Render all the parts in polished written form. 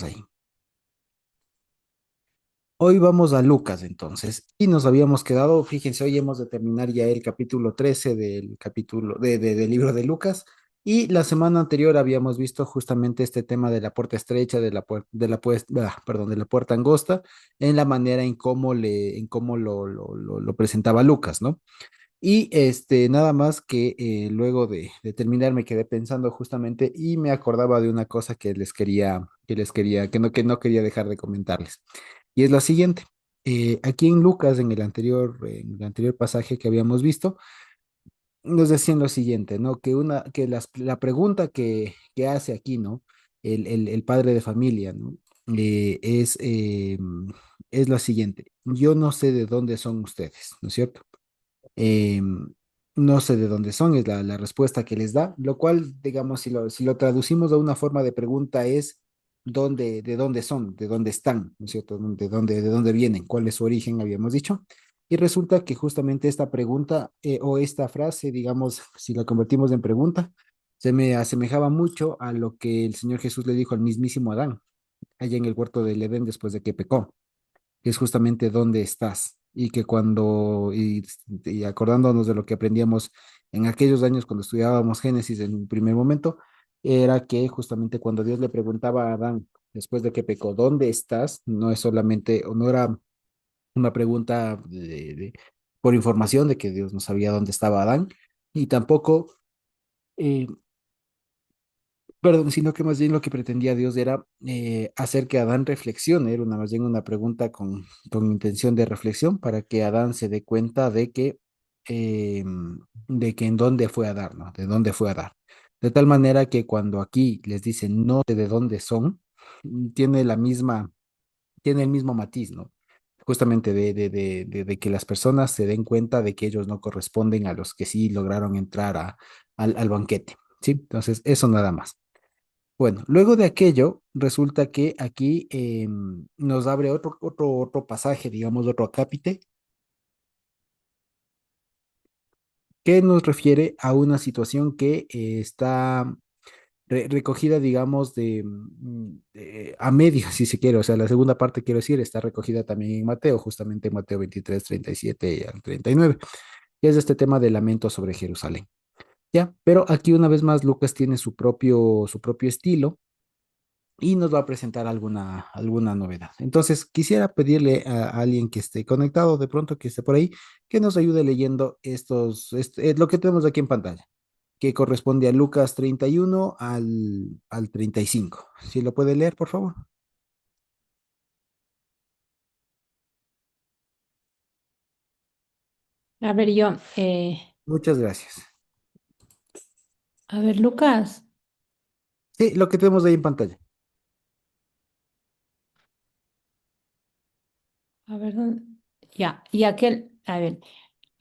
Ahí. Hoy vamos a Lucas entonces, y nos habíamos quedado, fíjense, hoy hemos de terminar ya el capítulo 13 del capítulo del libro de Lucas, y la semana anterior habíamos visto justamente este tema de la puerta estrecha, perdón, de la puerta angosta, en la manera en cómo lo presentaba Lucas, ¿no? Y nada más que luego de terminar me quedé pensando justamente y me acordaba de una cosa que no quería dejar de comentarles. Y es la siguiente. Aquí en Lucas, en el anterior pasaje que habíamos visto, nos decían lo siguiente, ¿no? La pregunta que hace aquí, ¿no? El padre de familia, ¿no? Es la siguiente. Yo no sé de dónde son ustedes, ¿no es cierto? eh, no sé de dónde son, es la respuesta que les da, lo cual, digamos, si lo traducimos a una forma de pregunta es de dónde son, de dónde están, ¿no es cierto? De dónde vienen, cuál es su origen, habíamos dicho. Y resulta que justamente esta pregunta o esta frase, digamos, si la convertimos en pregunta, se me asemejaba mucho a lo que el Señor Jesús le dijo al mismísimo Adán, allá en el huerto del Edén después de que pecó, que es justamente dónde estás. Y que y acordándonos de lo que aprendíamos en aquellos años cuando estudiábamos Génesis en un primer momento, era que justamente cuando Dios le preguntaba a Adán, después de que pecó, ¿dónde estás? No es solamente, o no era una pregunta por información de que Dios no sabía dónde estaba Adán, y tampoco eh, perdón, sino que más bien lo que pretendía Dios era hacer que Adán reflexione, era más bien una pregunta con intención de reflexión para que Adán se dé cuenta eh, de que en dónde fue a dar, ¿no? De dónde fue a dar. De tal manera que cuando aquí les dicen no sé de dónde son, tiene tiene el mismo matiz, ¿no? Justamente de que las personas se den cuenta de que ellos no corresponden a los que sí lograron entrar al banquete, ¿sí? Entonces, eso nada más. Bueno, luego de aquello, resulta que aquí nos abre otro pasaje, digamos, otro acápite, que nos refiere a una situación que está recogida, digamos, a medio, si se quiere. O sea, la segunda parte, quiero decir, está recogida también en Mateo, justamente en Mateo 23, 37 al 39, que es este tema del lamento sobre Jerusalén. ¿Ya? Pero aquí una vez más Lucas tiene su propio estilo y nos va a presentar alguna novedad. Entonces, quisiera pedirle a alguien que esté conectado, de pronto que esté por ahí, que nos ayude leyendo lo que tenemos aquí en pantalla, que corresponde a Lucas 31 al 35. Si lo puede leer, por favor. A ver, Muchas gracias. a ver, Lucas, Sí, lo que tenemos ahí en pantalla. a ver, a ver,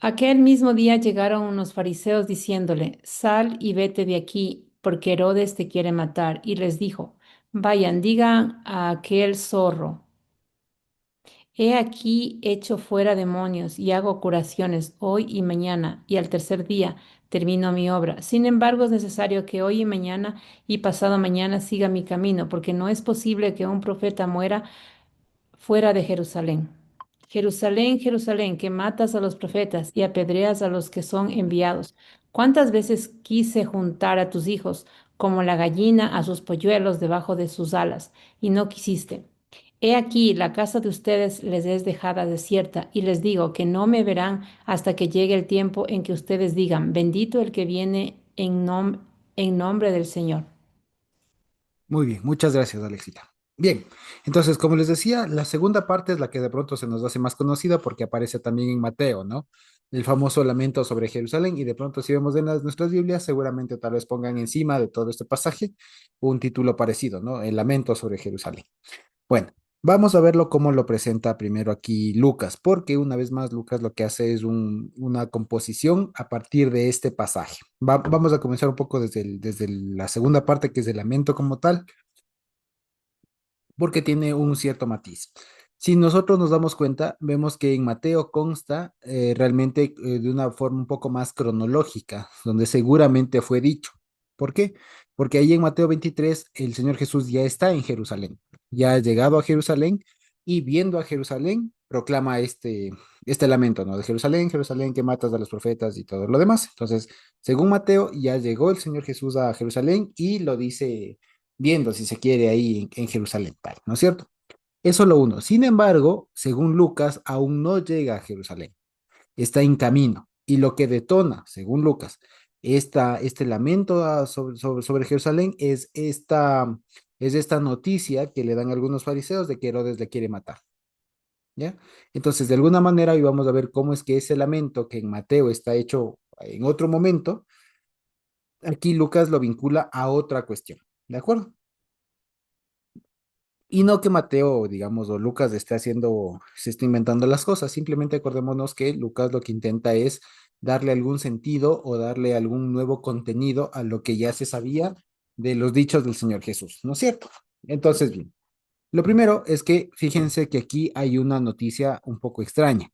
aquel mismo día llegaron unos fariseos diciéndole, sal y vete de aquí, porque Herodes te quiere matar. Y les dijo, vayan, digan a aquel zorro, he aquí hecho fuera demonios y hago curaciones hoy y mañana, y al tercer día termino mi obra. Sin embargo, es necesario que hoy y mañana y pasado mañana siga mi camino, porque no es posible que un profeta muera fuera de Jerusalén. Jerusalén, Jerusalén, que matas a los profetas y apedreas a los que son enviados. ¿Cuántas veces quise juntar a tus hijos como la gallina a sus polluelos debajo de sus alas, y no quisiste? He aquí, la casa de ustedes les es dejada desierta, y les digo que no me verán hasta que llegue el tiempo en que ustedes digan, bendito el que viene en nombre del Señor. Muy bien, muchas gracias, Alexita. Bien, entonces, como les decía, la segunda parte es la que de pronto se nos hace más conocida porque aparece también en Mateo, ¿no? El famoso lamento sobre Jerusalén, y de pronto si vemos en nuestras Biblias, seguramente tal vez pongan encima de todo este pasaje un título parecido, ¿no? El lamento sobre Jerusalén. Bueno, vamos a verlo cómo lo presenta primero aquí Lucas, porque una vez más Lucas lo que hace es una composición a partir de este pasaje. Vamos a comenzar un poco desde la segunda parte, que es el lamento como tal, porque tiene un cierto matiz. Si nosotros nos damos cuenta, vemos que en Mateo consta realmente de una forma un poco más cronológica, donde seguramente fue dicho. ¿Por qué? Porque ahí en Mateo 23 el Señor Jesús ya está en Jerusalén. ya ha llegado a Jerusalén y viendo a Jerusalén, proclama este lamento, ¿no? De Jerusalén, Jerusalén, que matas a los profetas y todo lo demás. Entonces, según Mateo, ya llegó el Señor Jesús a Jerusalén y lo dice viendo, si se quiere, ahí en Jerusalén, tal, ¿no es cierto? Eso lo uno. Sin embargo, según Lucas, aún no llega a Jerusalén, está en camino. Y lo que detona, según Lucas, este lamento sobre Jerusalén es esta noticia que le dan algunos fariseos de que Herodes le quiere matar. ¿Ya? Entonces, de alguna manera, hoy vamos a ver cómo es que ese lamento que en Mateo está hecho en otro momento, aquí Lucas lo vincula a otra cuestión. ¿De acuerdo? Y no que Mateo, digamos, o Lucas esté haciendo, se esté inventando las cosas, simplemente acordémonos que Lucas lo que intenta es darle algún sentido o darle algún nuevo contenido a lo que ya se sabía de los dichos del Señor Jesús, ¿no es cierto? Entonces, bien, lo primero es que fíjense que aquí hay una noticia un poco extraña,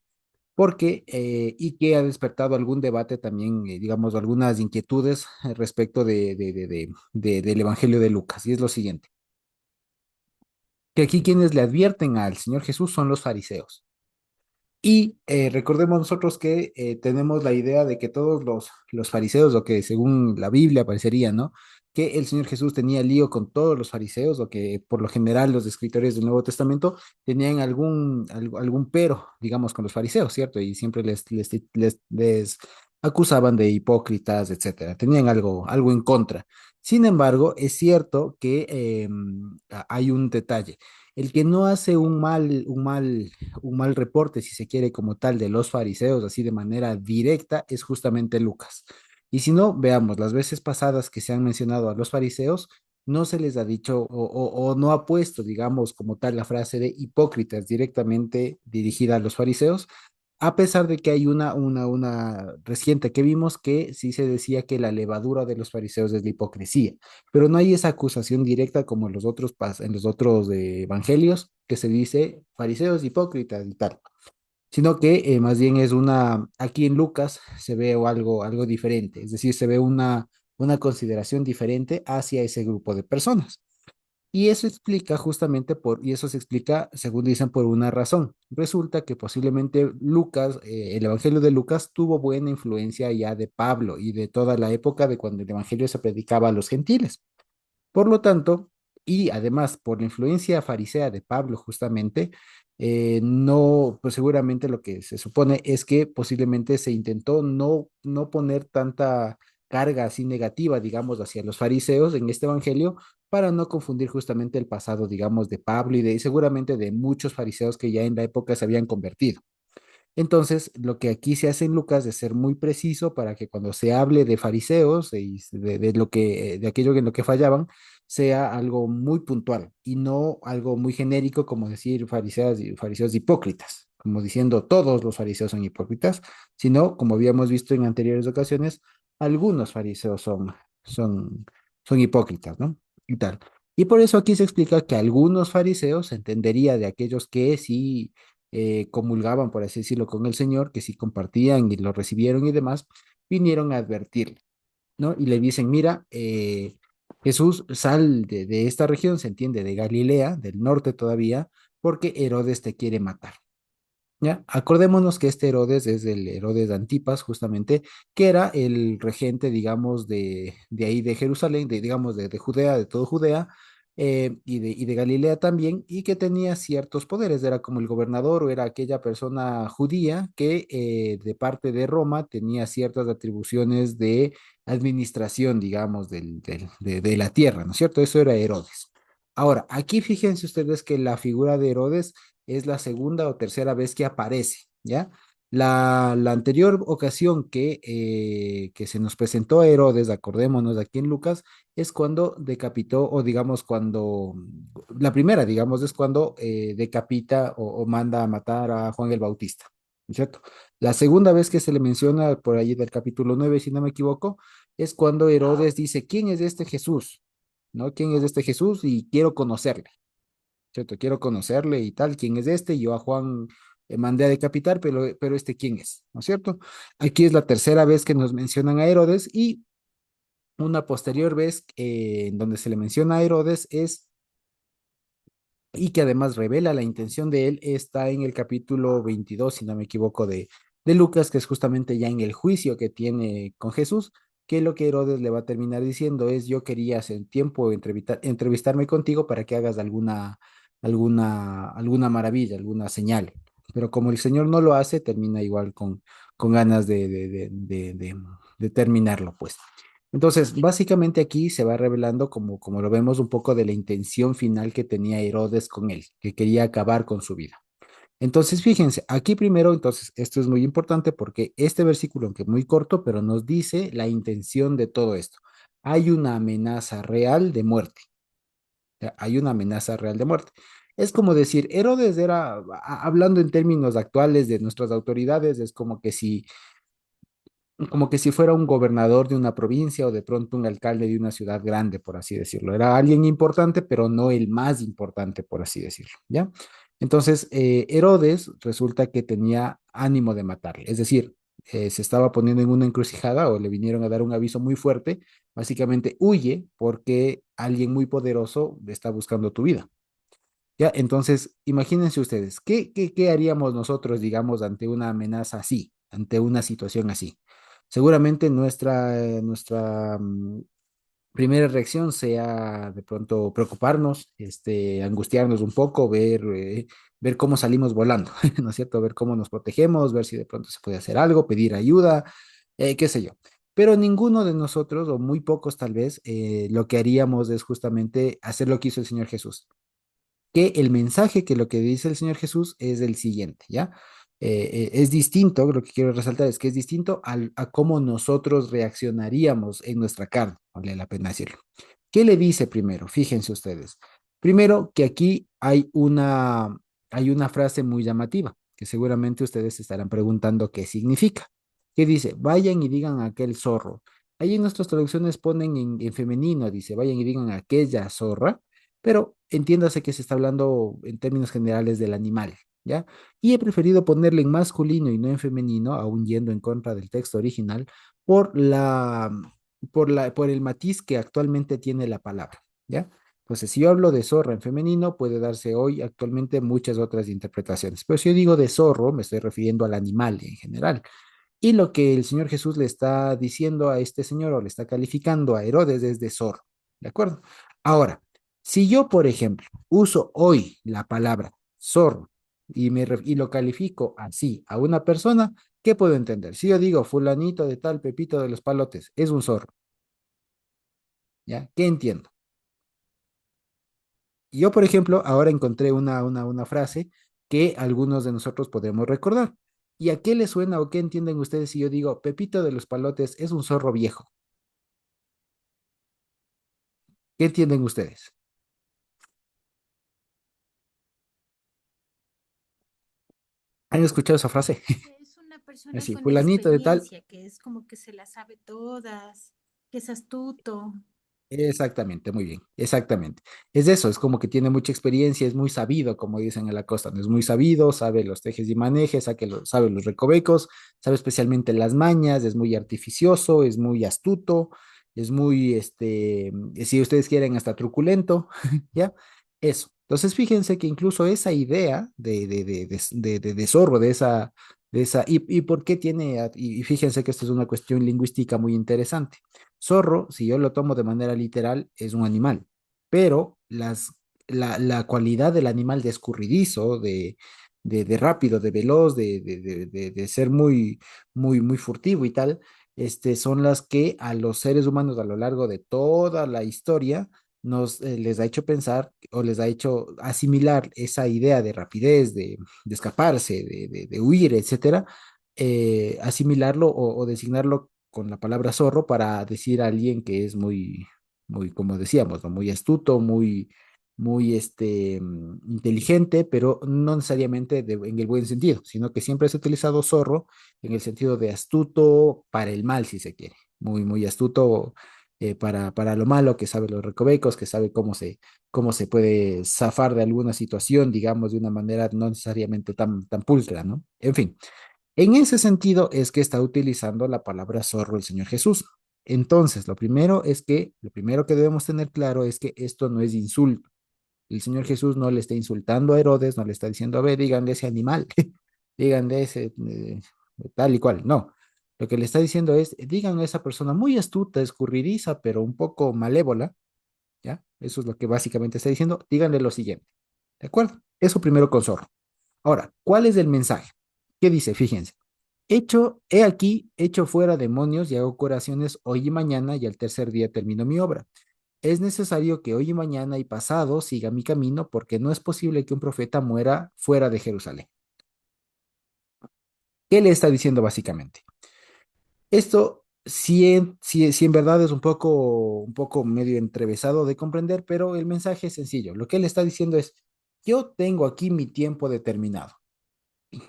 porque, y que ha despertado algún debate también, digamos, algunas inquietudes respecto del Evangelio de Lucas, y es lo siguiente, que aquí quienes le advierten al Señor Jesús son los fariseos. Y recordemos nosotros que tenemos la idea de que todos los fariseos, o que según la Biblia parecería, ¿no? Que el Señor Jesús tenía lío con todos los fariseos, o que por lo general los escritores del Nuevo Testamento tenían algún pero, digamos, con los fariseos, ¿cierto? Y siempre les acusaban de hipócritas, etcétera. Tenían algo en contra. Sin embargo, es cierto que hay un detalle. El que no hace un mal reporte, si se quiere, como tal, de los fariseos, así de manera directa, es justamente Lucas. Y si no, veamos, las veces pasadas que se han mencionado a los fariseos, no se les ha dicho o no ha puesto, digamos, como tal la frase de hipócritas directamente dirigida a los fariseos, a pesar de que hay una reciente que vimos que sí se decía que la levadura de los fariseos es la hipocresía, pero no hay esa acusación directa como en en los otros evangelios, que se dice fariseos hipócritas y tal, sino que más bien aquí en Lucas se ve algo diferente, es decir, se ve una consideración diferente hacia ese grupo de personas. Y eso explica justamente y eso se explica, según dicen, por una razón. Resulta que posiblemente Lucas, el Evangelio de Lucas tuvo buena influencia ya de Pablo y de toda la época de cuando el Evangelio se predicaba a los gentiles. Por lo tanto, y además por la influencia farisea de Pablo justamente, no, pues seguramente lo que se supone es que posiblemente se intentó no poner tanta carga así negativa, digamos, hacia los fariseos en este evangelio para no confundir justamente el pasado, digamos, de Pablo y seguramente de muchos fariseos que ya en la época se habían convertido. Entonces, lo que aquí se hace en Lucas es ser muy preciso para que cuando se hable de fariseos y de aquello en lo que fallaban, sea algo muy puntual y no algo muy genérico como decir fariseos hipócritas, como diciendo todos los fariseos son hipócritas, sino, como habíamos visto en anteriores ocasiones, algunos fariseos son, son hipócritas, ¿no? Y tal. Y por eso aquí se explica que algunos fariseos se entendería de aquellos que sí comulgaban, por así decirlo, con el Señor, que sí compartían y lo recibieron y demás, vinieron a advertirle, ¿no? Y le dicen, mira, Jesús, sal de esta región, se entiende, de Galilea, del norte todavía, porque Herodes te quiere matar. ¿Ya? Acordémonos que este Herodes es el Herodes de Antipas, justamente, que era el regente, digamos, de ahí de Jerusalén, digamos, de Judea, de todo Judea, y de Galilea también, y que tenía ciertos poderes, era como el gobernador o era aquella persona judía que de parte de Roma tenía ciertas atribuciones de administración, digamos, de la tierra, ¿no es cierto? Eso era Herodes. Ahora, aquí fíjense ustedes que la figura de Herodes es la segunda o tercera vez que aparece, ¿ya? La anterior ocasión que se nos presentó a Herodes, acordémonos aquí en Lucas, es cuando decapitó, o digamos la primera, digamos, es cuando decapita o manda a matar a Juan el Bautista, ¿no es cierto? La segunda vez que se le menciona por allí del capítulo 9 si no me equivoco, es cuando Herodes dice, ¿quién es este Jesús? ¿No? ¿Quién es este Jesús? Y quiero conocerle. ¿Cierto? Quiero conocerle y tal, quién es este, yo a Juan mandé a decapitar, pero este quién es, ¿no es cierto? Aquí es la tercera vez que nos mencionan a Herodes y una posterior vez en donde se le menciona a Herodes es y que además revela la intención de él, está en el capítulo 22, si no me equivoco, de Lucas, que es justamente ya en el juicio que tiene con Jesús, que lo que Herodes le va a terminar diciendo es, yo quería hace tiempo entrevistarme contigo para que hagas alguna maravilla, alguna señal. Pero como el Señor no lo hace, termina igual con ganas de terminarlo, pues. Entonces, básicamente aquí se va revelando, como lo vemos, un poco de la intención final que tenía Herodes con él, que quería acabar con su vida. Entonces, fíjense, aquí primero, entonces, esto es muy importante porque este versículo, aunque muy corto, pero nos dice la intención de todo esto. Hay una amenaza real de muerte. Hay una amenaza real de muerte. Es como decir, Herodes era, hablando en términos actuales de nuestras autoridades, es como que si fuera un gobernador de una provincia o de pronto un alcalde de una ciudad grande, por así decirlo. Era alguien importante, pero no el más importante, por así decirlo, ¿ya? Entonces, Herodes resulta que tenía ánimo de matarle, es decir, se estaba poniendo en una encrucijada o le vinieron a dar un aviso muy fuerte, básicamente huye porque alguien muy poderoso está buscando tu vida. ¿Ya? Entonces, imagínense ustedes, ¿qué haríamos nosotros, digamos, ante una amenaza así, ante una situación así? Seguramente nuestra primera reacción sea de pronto preocuparnos, angustiarnos un poco, ver cómo salimos volando, ¿no es cierto? Ver cómo nos protegemos, ver si de pronto se puede hacer algo, pedir ayuda, qué sé yo. Pero ninguno de nosotros, o muy pocos tal vez, lo que haríamos es justamente hacer lo que hizo el Señor Jesús, que el mensaje que lo que dice el Señor Jesús es el siguiente, ¿ya? Es distinto, lo que quiero resaltar es que es distinto a cómo nosotros reaccionaríamos en nuestra carne, vale la pena decirlo. ¿Qué le dice primero? Fíjense ustedes. Primero, que aquí hay una frase muy llamativa, que seguramente ustedes se estarán preguntando qué significa. ¿Qué dice? Vayan y digan a aquel zorro. Ahí en nuestras traducciones ponen en femenino, dice, vayan y digan a aquella zorra, pero entiéndase que se está hablando en términos generales del animal, ¿ya? Y he preferido ponerle en masculino y no en femenino, aún yendo en contra del texto original, por por el matiz que actualmente tiene la palabra, ¿ya? Entonces, si yo hablo de zorra en femenino, puede darse hoy actualmente muchas otras interpretaciones. Pero si yo digo de zorro, me estoy refiriendo al animal en general. Y lo que el Señor Jesús le está diciendo a este señor o le está calificando a Herodes es de zorro, ¿de acuerdo? Ahora, si yo, por ejemplo, uso hoy la palabra zorro y lo califico así a una persona, ¿qué puedo entender? Si yo digo fulanito de tal, Pepito de los palotes, es un zorro, ¿ya? ¿Qué entiendo? Y yo, por ejemplo, ahora encontré una frase que algunos de nosotros podemos recordar. ¿Y a qué le suena o qué entienden ustedes si yo digo Pepito de los palotes es un zorro viejo? ¿Qué entienden ustedes? ¿Han escuchado esa frase? Que es una persona Así, con fulanito de tal. experiencia, que es como que se las sabe todas, que es astuto. Exactamente, muy bien, exactamente. Es eso, es como que tiene mucha experiencia, es muy sabido, como dicen en la costa, ¿no? Es muy sabido, sabe los tejes y manejes, sabe los recovecos, sabe especialmente las mañas, es muy artificioso, es muy astuto, es muy, si ustedes quieren, hasta truculento, ¿ya? Eso. Entonces, fíjense que incluso esa idea de zorro, ¿y por qué tiene? Y fíjense que esto es una cuestión lingüística muy interesante. Zorro, si yo lo tomo de manera literal, es un animal, pero la cualidad del animal de escurridizo, de rápido, de veloz, de ser muy furtivo y tal, son las que a los seres humanos a lo largo de toda la historia les ha hecho pensar o les ha hecho asimilar esa idea de rapidez, de escaparse, de huir, etcétera, asimilarlo o designarlo con la palabra zorro para decir a alguien que es muy, como decíamos, ¿no? Muy astuto, muy inteligente, pero no necesariamente en el buen sentido, sino que siempre se ha utilizado zorro en el sentido de astuto para el mal, si se quiere. Muy astuto para lo malo, que sabe los recovecos, que sabe cómo se puede zafar de alguna situación, digamos, de una manera no necesariamente tan pulcra, ¿no? En fin. En ese sentido es que está utilizando la palabra zorro el Señor Jesús. Entonces, lo primero que debemos tener claro es que esto no es insulto. El Señor Jesús no le está insultando a Herodes, no le está diciendo, a ver, díganle ese animal, díganle ese tal y cual. No, lo que le está diciendo es, díganle a esa persona muy astuta, escurridiza, pero un poco malévola, ¿ya? Eso es lo que básicamente está diciendo. Díganle lo siguiente, ¿de acuerdo? Eso primero con Zorro. Ahora, ¿cuál es el mensaje? ¿Qué dice? Fíjense. He aquí, hecho fuera demonios y hago curaciones hoy y mañana y al tercer día termino mi obra. Es necesario que hoy y mañana y pasado siga mi camino porque no es posible que un profeta muera fuera de Jerusalén. ¿Qué le está diciendo básicamente? Esto sí en verdad es un poco medio entrevesado de comprender, pero el mensaje es sencillo. Lo que él está diciendo es, yo tengo aquí mi tiempo determinado,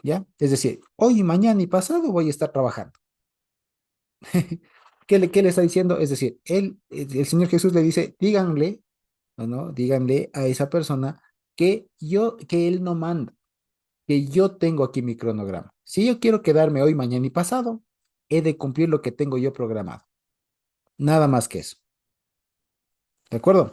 ¿ya? Es decir, hoy, mañana y pasado voy a estar trabajando. ¿Qué le está diciendo? Es decir, el Señor Jesús le dice, díganle, ¿no? Díganle a esa persona que él no manda, que yo tengo aquí mi cronograma. Si yo quiero quedarme hoy, mañana y pasado, he de cumplir lo que tengo yo programado. Nada más que eso. ¿De acuerdo?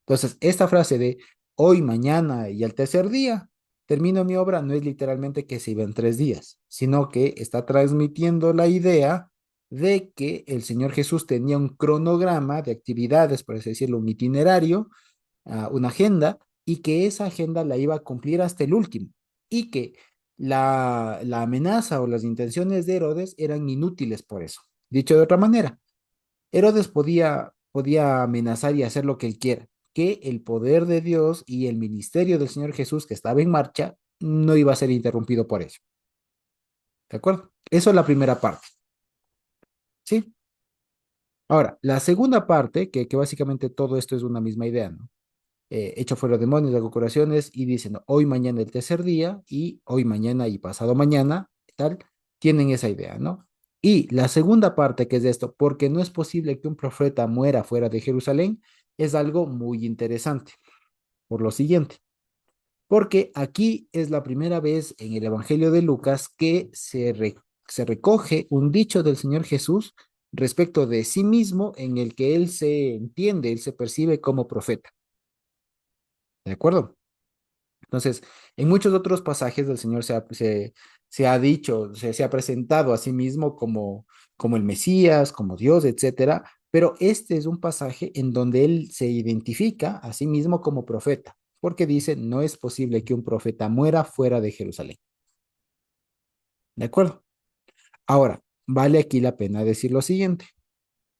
Entonces, esta frase de hoy, mañana y al tercer día, termino mi obra, no es literalmente que se iba en 3 días, sino que está transmitiendo la idea de que el Señor Jesús tenía un cronograma de actividades, por así decirlo, un itinerario, una agenda, y que esa agenda la iba a cumplir hasta el último, y que la amenaza o las intenciones de Herodes eran inútiles por eso. Dicho de otra manera, Herodes podía amenazar y hacer lo que él quiera, que el poder de Dios y el ministerio del Señor Jesús que estaba en marcha no iba a ser interrumpido por eso. ¿De acuerdo? Eso es la primera parte. ¿Sí? Ahora, la segunda parte, que básicamente todo esto es una misma idea, ¿no? Echo fuera demonios, hago curaciones y dicen, ¿no? Hoy, mañana, el tercer día, y hoy, mañana y pasado mañana, tal, tienen esa idea, ¿no? Y la segunda parte que es de esto, porque no es posible que un profeta muera fuera de Jerusalén, es algo muy interesante, por lo siguiente, porque aquí es la primera vez en el Evangelio de Lucas que se recoge un dicho del Señor Jesús respecto de sí mismo en el que él se entiende, él se percibe como profeta. ¿De acuerdo? Entonces, en muchos otros pasajes del Señor se ha dicho, se ha presentado a sí mismo como el Mesías, como Dios, etcétera, pero este es un pasaje en donde él se identifica a sí mismo como profeta, porque dice, no es posible que un profeta muera fuera de Jerusalén. ¿De acuerdo? Ahora, vale aquí la pena decir lo siguiente.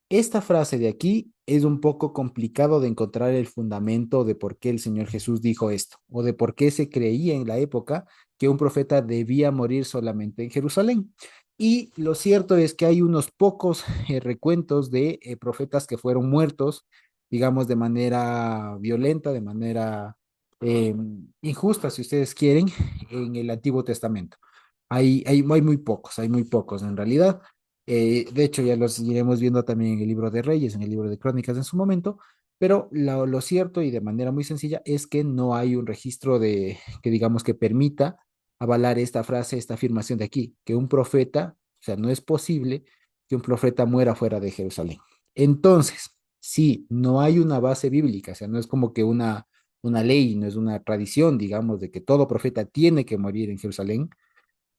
Esta frase de aquí es un poco complicado de encontrar el fundamento de por qué el Señor Jesús dijo esto, o de por qué se creía en la época que un profeta debía morir solamente en Jerusalén. Y lo cierto es que hay unos pocos recuentos de profetas que fueron muertos, digamos, de manera violenta, de manera eh, injusta, si ustedes quieren, en el Antiguo Testamento. Hay muy pocos en realidad. De hecho, ya los iremos viendo también en el libro de Reyes, en el libro de Crónicas en su momento, pero lo cierto y de manera muy sencilla es que no hay un registro de que digamos que permita avalar esta frase, esta afirmación de aquí, que un profeta, o sea, no es posible que un profeta muera fuera de Jerusalén. Entonces, sí, no hay una base bíblica, o sea, no es como que una ley, no es una tradición, digamos, de que todo profeta tiene que morir en Jerusalén,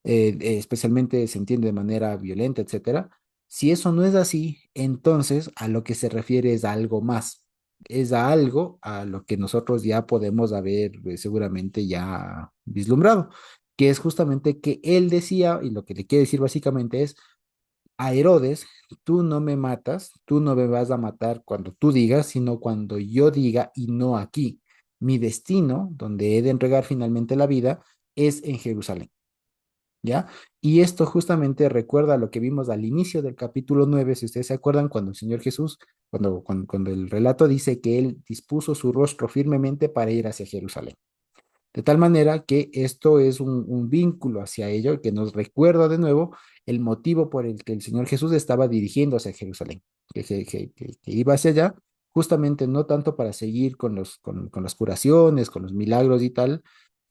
especialmente se entiende de manera violenta, etcétera. Si eso no es así, entonces a lo que se refiere es a algo más, es a algo a lo que nosotros ya podemos haber seguramente ya vislumbrado, que es justamente que él decía, y lo que le quiere decir básicamente es, a Herodes, tú no me matas, tú no me vas a matar cuando tú digas, sino cuando yo diga y no aquí. Mi destino, donde he de entregar finalmente la vida, es en Jerusalén. ¿Ya? Y esto justamente recuerda lo que vimos al inicio del capítulo 9 si ustedes se acuerdan, cuando el Señor Jesús, cuando el relato dice que Él dispuso su rostro firmemente para ir hacia Jerusalén. De tal manera que esto es un vínculo hacia ello que nos recuerda de nuevo el motivo por el que el Señor Jesús estaba dirigiendo hacia Jerusalén, que iba hacia allá, justamente no tanto para seguir con las curaciones, con los milagros y tal,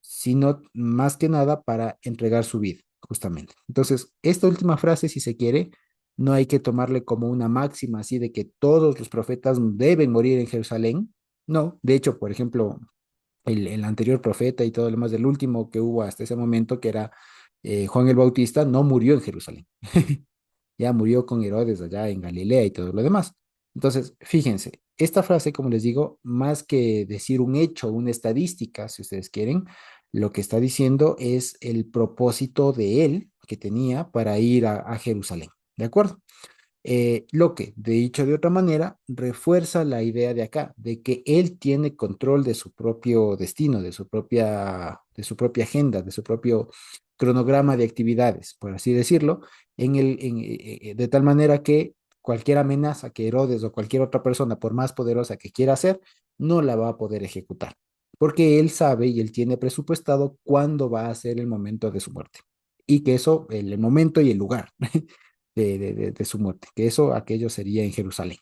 sino más que nada para entregar su vida, justamente. Entonces, esta última frase, si se quiere, no hay que tomarle como una máxima así de que todos los profetas deben morir en Jerusalén. No, de hecho, por ejemplo, el anterior profeta y todo lo demás, del último que hubo hasta ese momento, que era Juan el Bautista, no murió en Jerusalén. Ya murió con Herodes allá en Galilea y todo lo demás. Entonces, fíjense, esta frase, como les digo, más que decir un hecho, una estadística, si ustedes quieren, lo que está diciendo es el propósito de él que tenía para ir a Jerusalén. ¿De acuerdo? Lo que, de dicho de otra manera, refuerza la idea de acá, de que él tiene control de su propio destino, de su propia agenda, de su propio cronograma de actividades, por así decirlo, de tal manera que cualquier amenaza que Herodes o cualquier otra persona, por más poderosa que quiera hacer, no la va a poder ejecutar, porque él sabe y él tiene presupuestado cuándo va a ser el momento de su muerte. Y que eso, el momento y el lugar de su muerte, que eso, aquello sería en Jerusalén.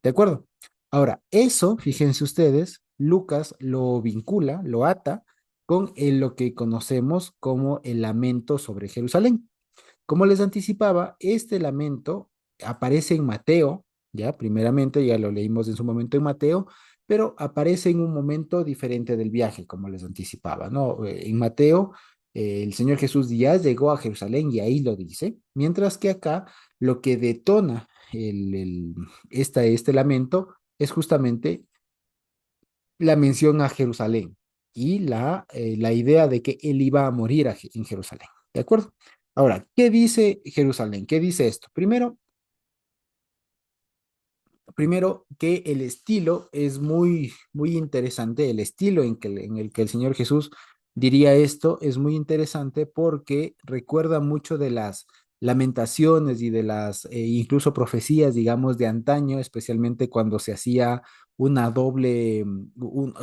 ¿De acuerdo? Ahora, eso, fíjense ustedes, Lucas lo vincula, lo ata con lo que conocemos como el lamento sobre Jerusalén. Como les anticipaba, este lamento aparece en Mateo, ya primeramente, ya lo leímos en su momento en Mateo, pero aparece en un momento diferente del viaje, como les anticipaba, ¿no? En Mateo, el Señor Jesús ya llegó a Jerusalén y ahí lo dice, mientras que acá lo que detona este lamento es justamente la mención a Jerusalén y la idea de que él iba a morir en Jerusalén. ¿De acuerdo? Ahora, ¿qué dice Jerusalén? ¿Qué dice esto? Primero que el estilo es muy, muy interesante, el estilo en el que el Señor Jesús diría esto es muy interesante porque recuerda mucho de las lamentaciones y de las incluso profecías, digamos, de antaño, especialmente cuando se hacía una doble,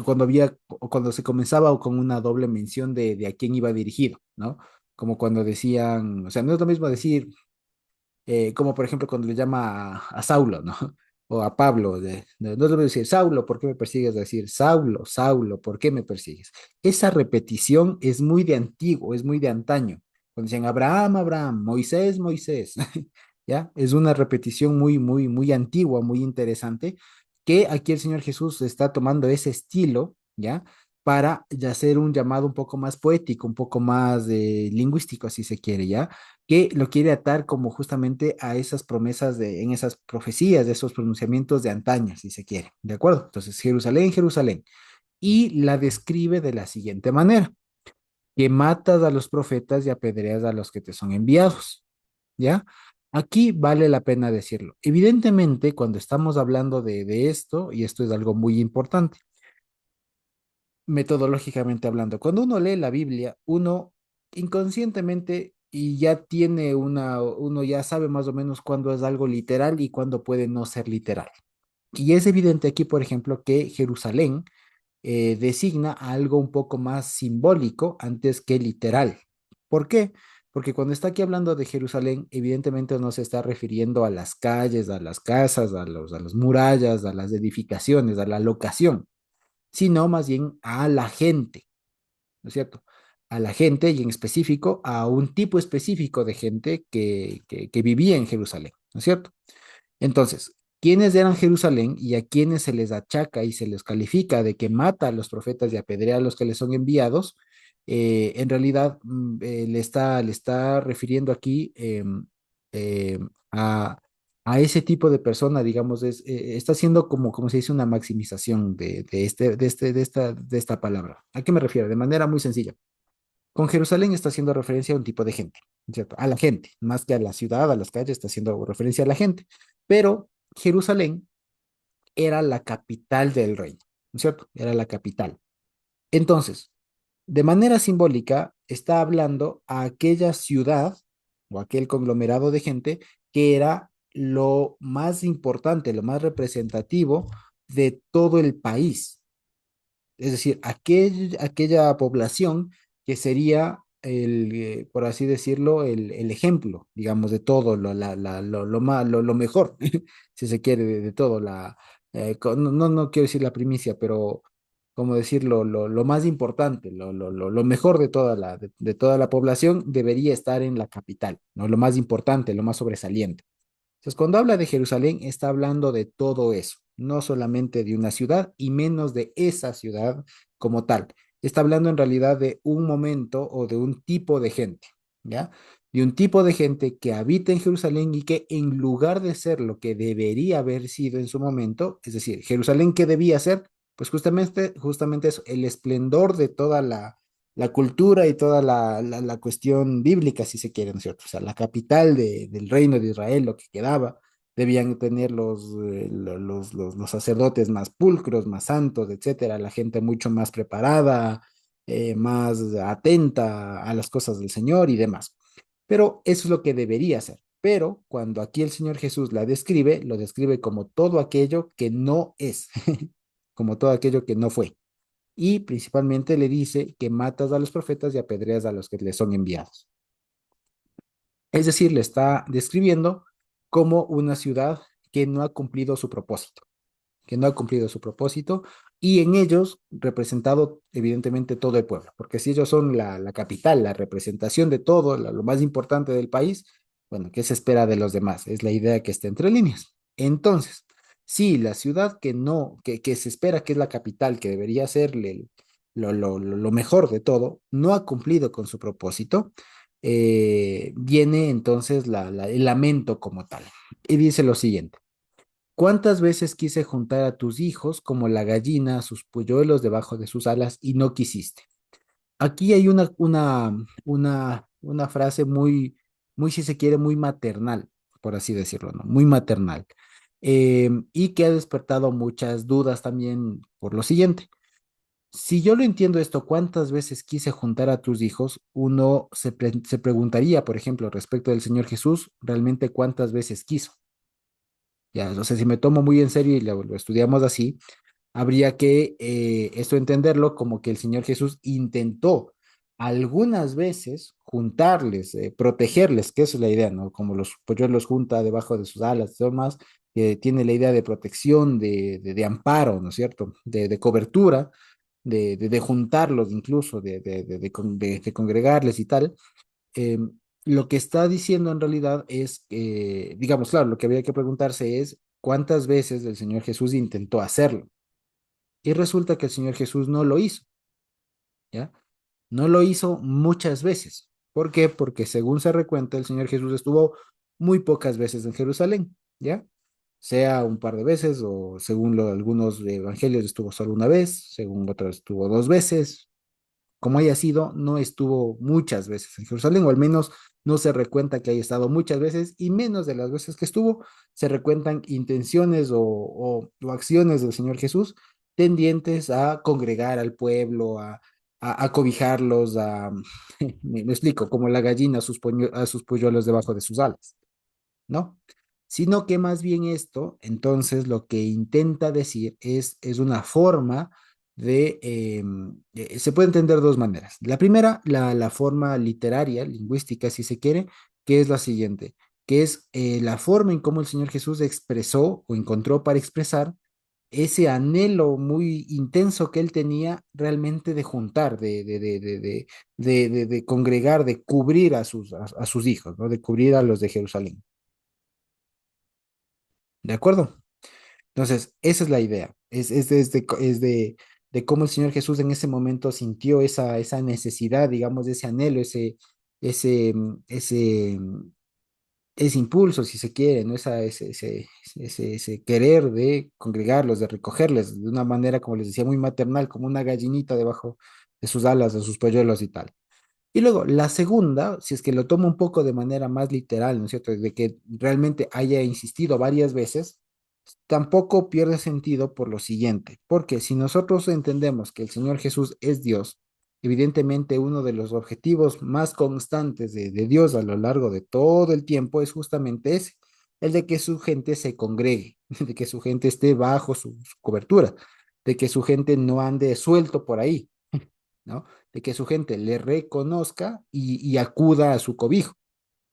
cuando había, o cuando se comenzaba o con una doble mención de a quién iba dirigido, ¿no? Como cuando decían, o sea, no es lo mismo decir como por ejemplo cuando le llama a Saulo, ¿no? O a Pablo, no es lo mismo decir, Saulo, ¿por qué me persigues? Decir, Saulo, Saulo, ¿por qué me persigues? Esa repetición es muy de antiguo, es muy de antaño. Cuando dicen Abraham, Abraham, Moisés, Moisés, ¿ya? Es una repetición muy, muy, muy antigua, muy interesante, que aquí el Señor Jesús está tomando ese estilo, ¿ya? Para ya hacer un llamado un poco más poético, un poco más lingüístico, si se quiere, ¿ya? Que lo quiere atar como justamente a esas promesas en esas profecías, de esos pronunciamientos de antaño, si se quiere, ¿de acuerdo? Entonces, Jerusalén, Jerusalén, y la describe de la siguiente manera, que matas a los profetas y apedreas a los que te son enviados, ¿ya? Aquí vale la pena decirlo. Evidentemente, cuando estamos hablando de esto, y esto es algo muy importante, metodológicamente hablando. Cuando uno lee la Biblia, uno inconscientemente y ya tiene uno ya sabe más o menos cuándo es algo literal y cuándo puede no ser literal. Y es evidente aquí, por ejemplo, que Jerusalén designa a algo un poco más simbólico antes que literal. ¿Por qué? Porque cuando está aquí hablando de Jerusalén, evidentemente no se está refiriendo a las calles, a las casas, a las murallas, a las edificaciones, a la locación, sino más bien a la gente, ¿no es cierto? A la gente y en específico a un tipo específico de gente que vivía en Jerusalén, ¿no es cierto? Entonces, ¿quiénes eran Jerusalén y a quienes se les achaca y se les califica de que mata a los profetas y apedrea a los que les son enviados? En realidad le está refiriendo aquí eh, a, a ese tipo de persona, digamos, está haciendo como se dice una maximización de esta palabra. ¿A qué me refiero? De manera muy sencilla. Con Jerusalén está haciendo referencia a un tipo de gente, ¿cierto? A la gente, más que a la ciudad, a las calles, está haciendo referencia a la gente. Pero Jerusalén era la capital del reino, ¿no es cierto? Era la capital. Entonces, de manera simbólica, está hablando a aquella ciudad o aquel conglomerado de gente que era lo más importante, lo más representativo de todo el país, es decir, aquella población que sería por así decirlo, el ejemplo, digamos, de todo, lo mejor, si se quiere, de todo, no quiero decir la primicia, pero como decirlo, lo más importante, lo mejor de toda la población debería estar en la capital, ¿no? Lo más importante, lo más sobresaliente. Entonces, cuando habla de Jerusalén, está hablando de todo eso, no solamente de una ciudad y menos de esa ciudad como tal. Está hablando en realidad de un momento o de un tipo de gente, ¿ya? De un tipo de gente que habita en Jerusalén y que en lugar de ser lo que debería haber sido en su momento, es decir, Jerusalén, ¿qué debía ser? Pues justamente eso, el esplendor de toda la cultura y toda la cuestión bíblica, si se quiere, ¿no es cierto? O sea, la capital del reino de Israel, lo que quedaba, debían tener los sacerdotes más pulcros, más santos, etcétera, la gente mucho más preparada, más atenta a las cosas del Señor y demás. Pero eso es lo que debería ser. Pero cuando aquí el Señor Jesús la describe, lo describe como todo aquello que no es, como todo aquello que no fue. Y principalmente le dice que matas a los profetas y apedreas a los que le son enviados. Es decir, le está describiendo como una ciudad que no ha cumplido su propósito, que no ha cumplido su propósito, y en ellos representado evidentemente todo el pueblo, porque si ellos son la capital, la representación de todo, lo más importante del país, bueno, ¿qué se espera de los demás? Es la idea que está entre líneas. Entonces, si la ciudad que no, que se espera que es la capital, que debería ser lo mejor de todo, no ha cumplido con su propósito, viene entonces el lamento como tal. Y dice lo siguiente. ¿Cuántas veces quise juntar a tus hijos como la gallina a sus polluelos debajo de sus alas y no quisiste? Aquí hay una frase muy, si se quiere, muy maternal, por así decirlo, ¿no? Muy maternal. Y que ha despertado muchas dudas también por lo siguiente. Si yo lo entiendo esto, ¿cuántas veces quise juntar a tus hijos? Uno se preguntaría, por ejemplo, respecto del Señor Jesús, realmente cuántas veces quiso. Ya, o sea, si me tomo muy en serio y lo estudiamos así, habría que esto entenderlo como que el Señor Jesús intentó algunas veces juntarles, protegerles, que esa es la idea, ¿no? Como los polluelos junta debajo de sus alas, y demás, que tiene la idea de protección, de amparo, ¿no es cierto? De cobertura, de juntarlos incluso, de congregarles y tal. eh, lo que está diciendo en realidad es, digamos, claro, lo que habría que preguntarse es cuántas veces el Señor Jesús intentó hacerlo. Y resulta que el Señor Jesús no lo hizo, ¿ya? No lo hizo muchas veces. ¿Por qué? Porque según se recuenta, el Señor Jesús estuvo muy pocas veces en Jerusalén, ¿ya? Sea un par de veces o según algunos evangelios estuvo solo una vez, según otros estuvo dos veces, como haya sido, no estuvo muchas veces en Jerusalén, o al menos no se recuenta que haya estado muchas veces, y menos de las veces que estuvo, se recuentan intenciones o acciones del Señor Jesús tendientes a congregar al pueblo, a cobijarlos, me explico, como la gallina a sus polluelos debajo de sus alas, ¿no? Sino que más bien esto, entonces, lo que intenta decir es una forma se puede entender de dos maneras. La primera, la forma literaria, lingüística, si se quiere, que es la siguiente, que es la forma en cómo el Señor Jesús expresó o encontró para expresar ese anhelo muy intenso que él tenía realmente de juntar, de congregar, de cubrir a sus hijos, ¿no? De cubrir a los de Jerusalén. ¿De acuerdo? Entonces, esa es la idea. Es de cómo el Señor Jesús en ese momento sintió esa necesidad, digamos, de ese anhelo, ese, mm, ese, mm, ese impulso, si se quiere, ¿no? Ese querer de congregarlos, de recogerles de una manera, como les decía, muy maternal, como una gallinita debajo de sus alas, de sus polluelos y tal. Y luego, la segunda, si es que lo tomo un poco de manera más literal, ¿no es cierto? De que realmente haya insistido varias veces, tampoco pierde sentido por lo siguiente, porque si nosotros entendemos que el Señor Jesús es Dios, evidentemente uno de los objetivos más constantes de Dios a lo largo de todo el tiempo es justamente ese, el de que su gente se congregue, de que su gente esté bajo su cobertura, de que su gente no ande suelto por ahí, ¿no? De que su gente le reconozca y acuda a su cobijo.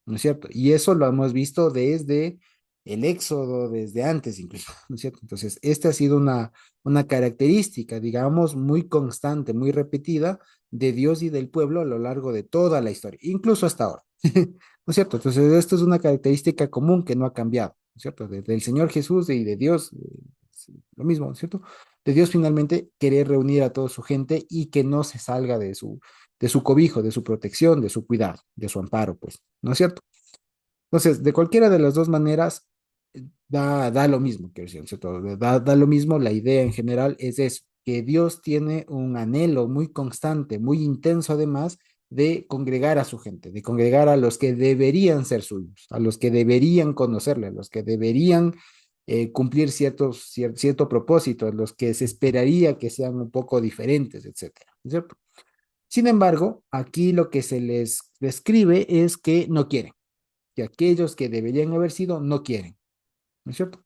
¿No es cierto? Y eso lo hemos visto desde el Éxodo, desde antes incluso, ¿no es cierto? Entonces, esta ha sido una característica, digamos, muy constante, muy repetida de Dios y del pueblo a lo largo de toda la historia, incluso hasta ahora, ¿no es cierto? Entonces, esto es una característica común que no ha cambiado, ¿no es cierto? Del Señor Jesús y de Dios, lo mismo, ¿cierto? De Dios finalmente querer reunir a toda su gente y que no se salga de su cobijo, de su protección, de su cuidado, de su amparo, pues, ¿no es cierto? Entonces, de cualquiera de las dos maneras, da lo mismo, quiero decir, ¿cierto? Da lo mismo, la idea en general es eso, que Dios tiene un anhelo muy constante, muy intenso además, de congregar a su gente, de congregar a los que deberían ser suyos, a los que deberían conocerle, a los que deberían cumplir cierto propósito, a los que se esperaría que sean un poco diferentes, etcétera, ¿cierto? Sin embargo, aquí lo que se les describe es que no quieren, que aquellos que deberían haber sido no quieren, ¿no es cierto?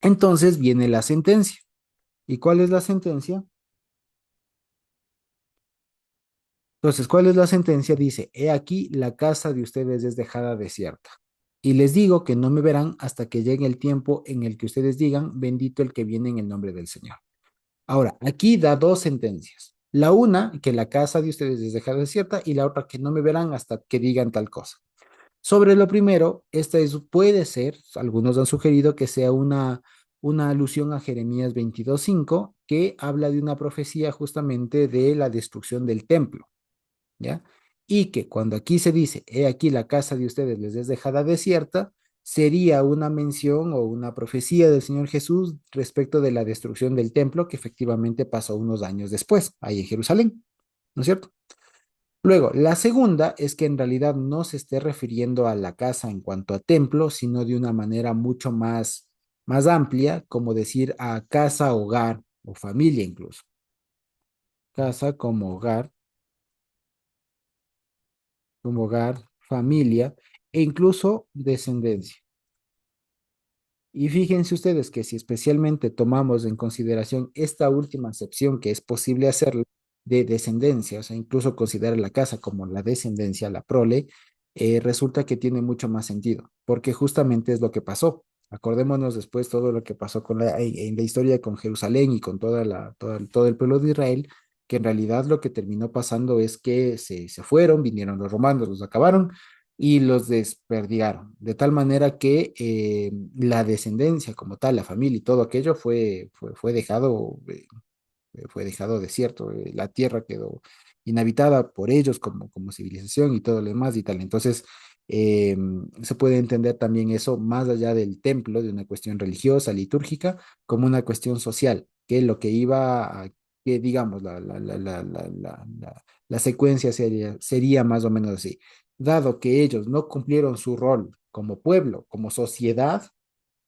Entonces viene la sentencia. ¿Y cuál es la sentencia? Entonces, ¿cuál es la sentencia? Dice, he aquí la casa de ustedes es dejada desierta. Y les digo que no me verán hasta que llegue el tiempo en el que ustedes digan, bendito el que viene en el nombre del Señor. Ahora, aquí da dos sentencias. La una, que la casa de ustedes es dejada desierta, y la otra, que no me verán hasta que digan tal cosa. Sobre lo primero, puede ser, algunos han sugerido que sea una alusión a Jeremías 22:5, que habla de una profecía justamente de la destrucción del templo, ¿ya? Y que cuando aquí se dice, he aquí la casa de ustedes les es dejada desierta, sería una mención o una profecía del Señor Jesús respecto de la destrucción del templo que efectivamente pasó unos años después, ahí en Jerusalén, ¿no es cierto? Luego, la segunda es que en realidad no se esté refiriendo a la casa en cuanto a templo, sino de una manera mucho más amplia, como decir a casa, hogar o familia incluso. Casa como hogar, familia e incluso descendencia. Y fíjense ustedes que si especialmente tomamos en consideración esta última acepción que es posible hacer de descendencia, o sea, incluso considerar la casa como la descendencia, la prole, resulta que tiene mucho más sentido, porque justamente es lo que pasó. Acordémonos después todo lo que pasó en la historia con Jerusalén y con todo el pueblo de Israel, que en realidad lo que terminó pasando es que se fueron, vinieron los romanos, los acabaron y los desperdigaron, de tal manera que la descendencia como tal, la familia y todo aquello fue dejado desierto, la tierra quedó inhabitada por ellos como civilización y todo lo demás y tal. Entonces, eh, se puede entender también eso más allá del templo, de una cuestión religiosa, litúrgica, como una cuestión social, que lo que iba a, que digamos, la secuencia sería más o menos así. Dado que ellos no cumplieron su rol como pueblo, como sociedad,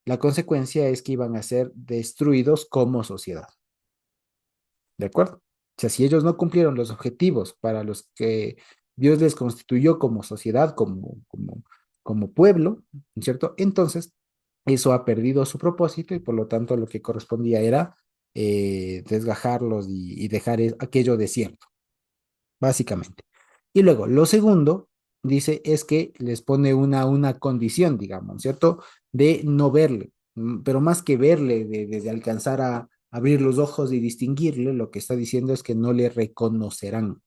la consecuencia es que iban a ser destruidos como sociedad. ¿De acuerdo? O sea, si ellos no cumplieron los objetivos para los que Dios les constituyó como sociedad, como pueblo, ¿no es cierto? Entonces, eso ha perdido su propósito y por lo tanto lo que correspondía era desgajarlos y dejar aquello desierto, básicamente. Y luego, lo segundo, dice, es que les pone una condición, digamos, ¿cierto? De no verle, pero más que verle, de alcanzar a abrir los ojos y distinguirle, lo que está diciendo es que no le reconocerán,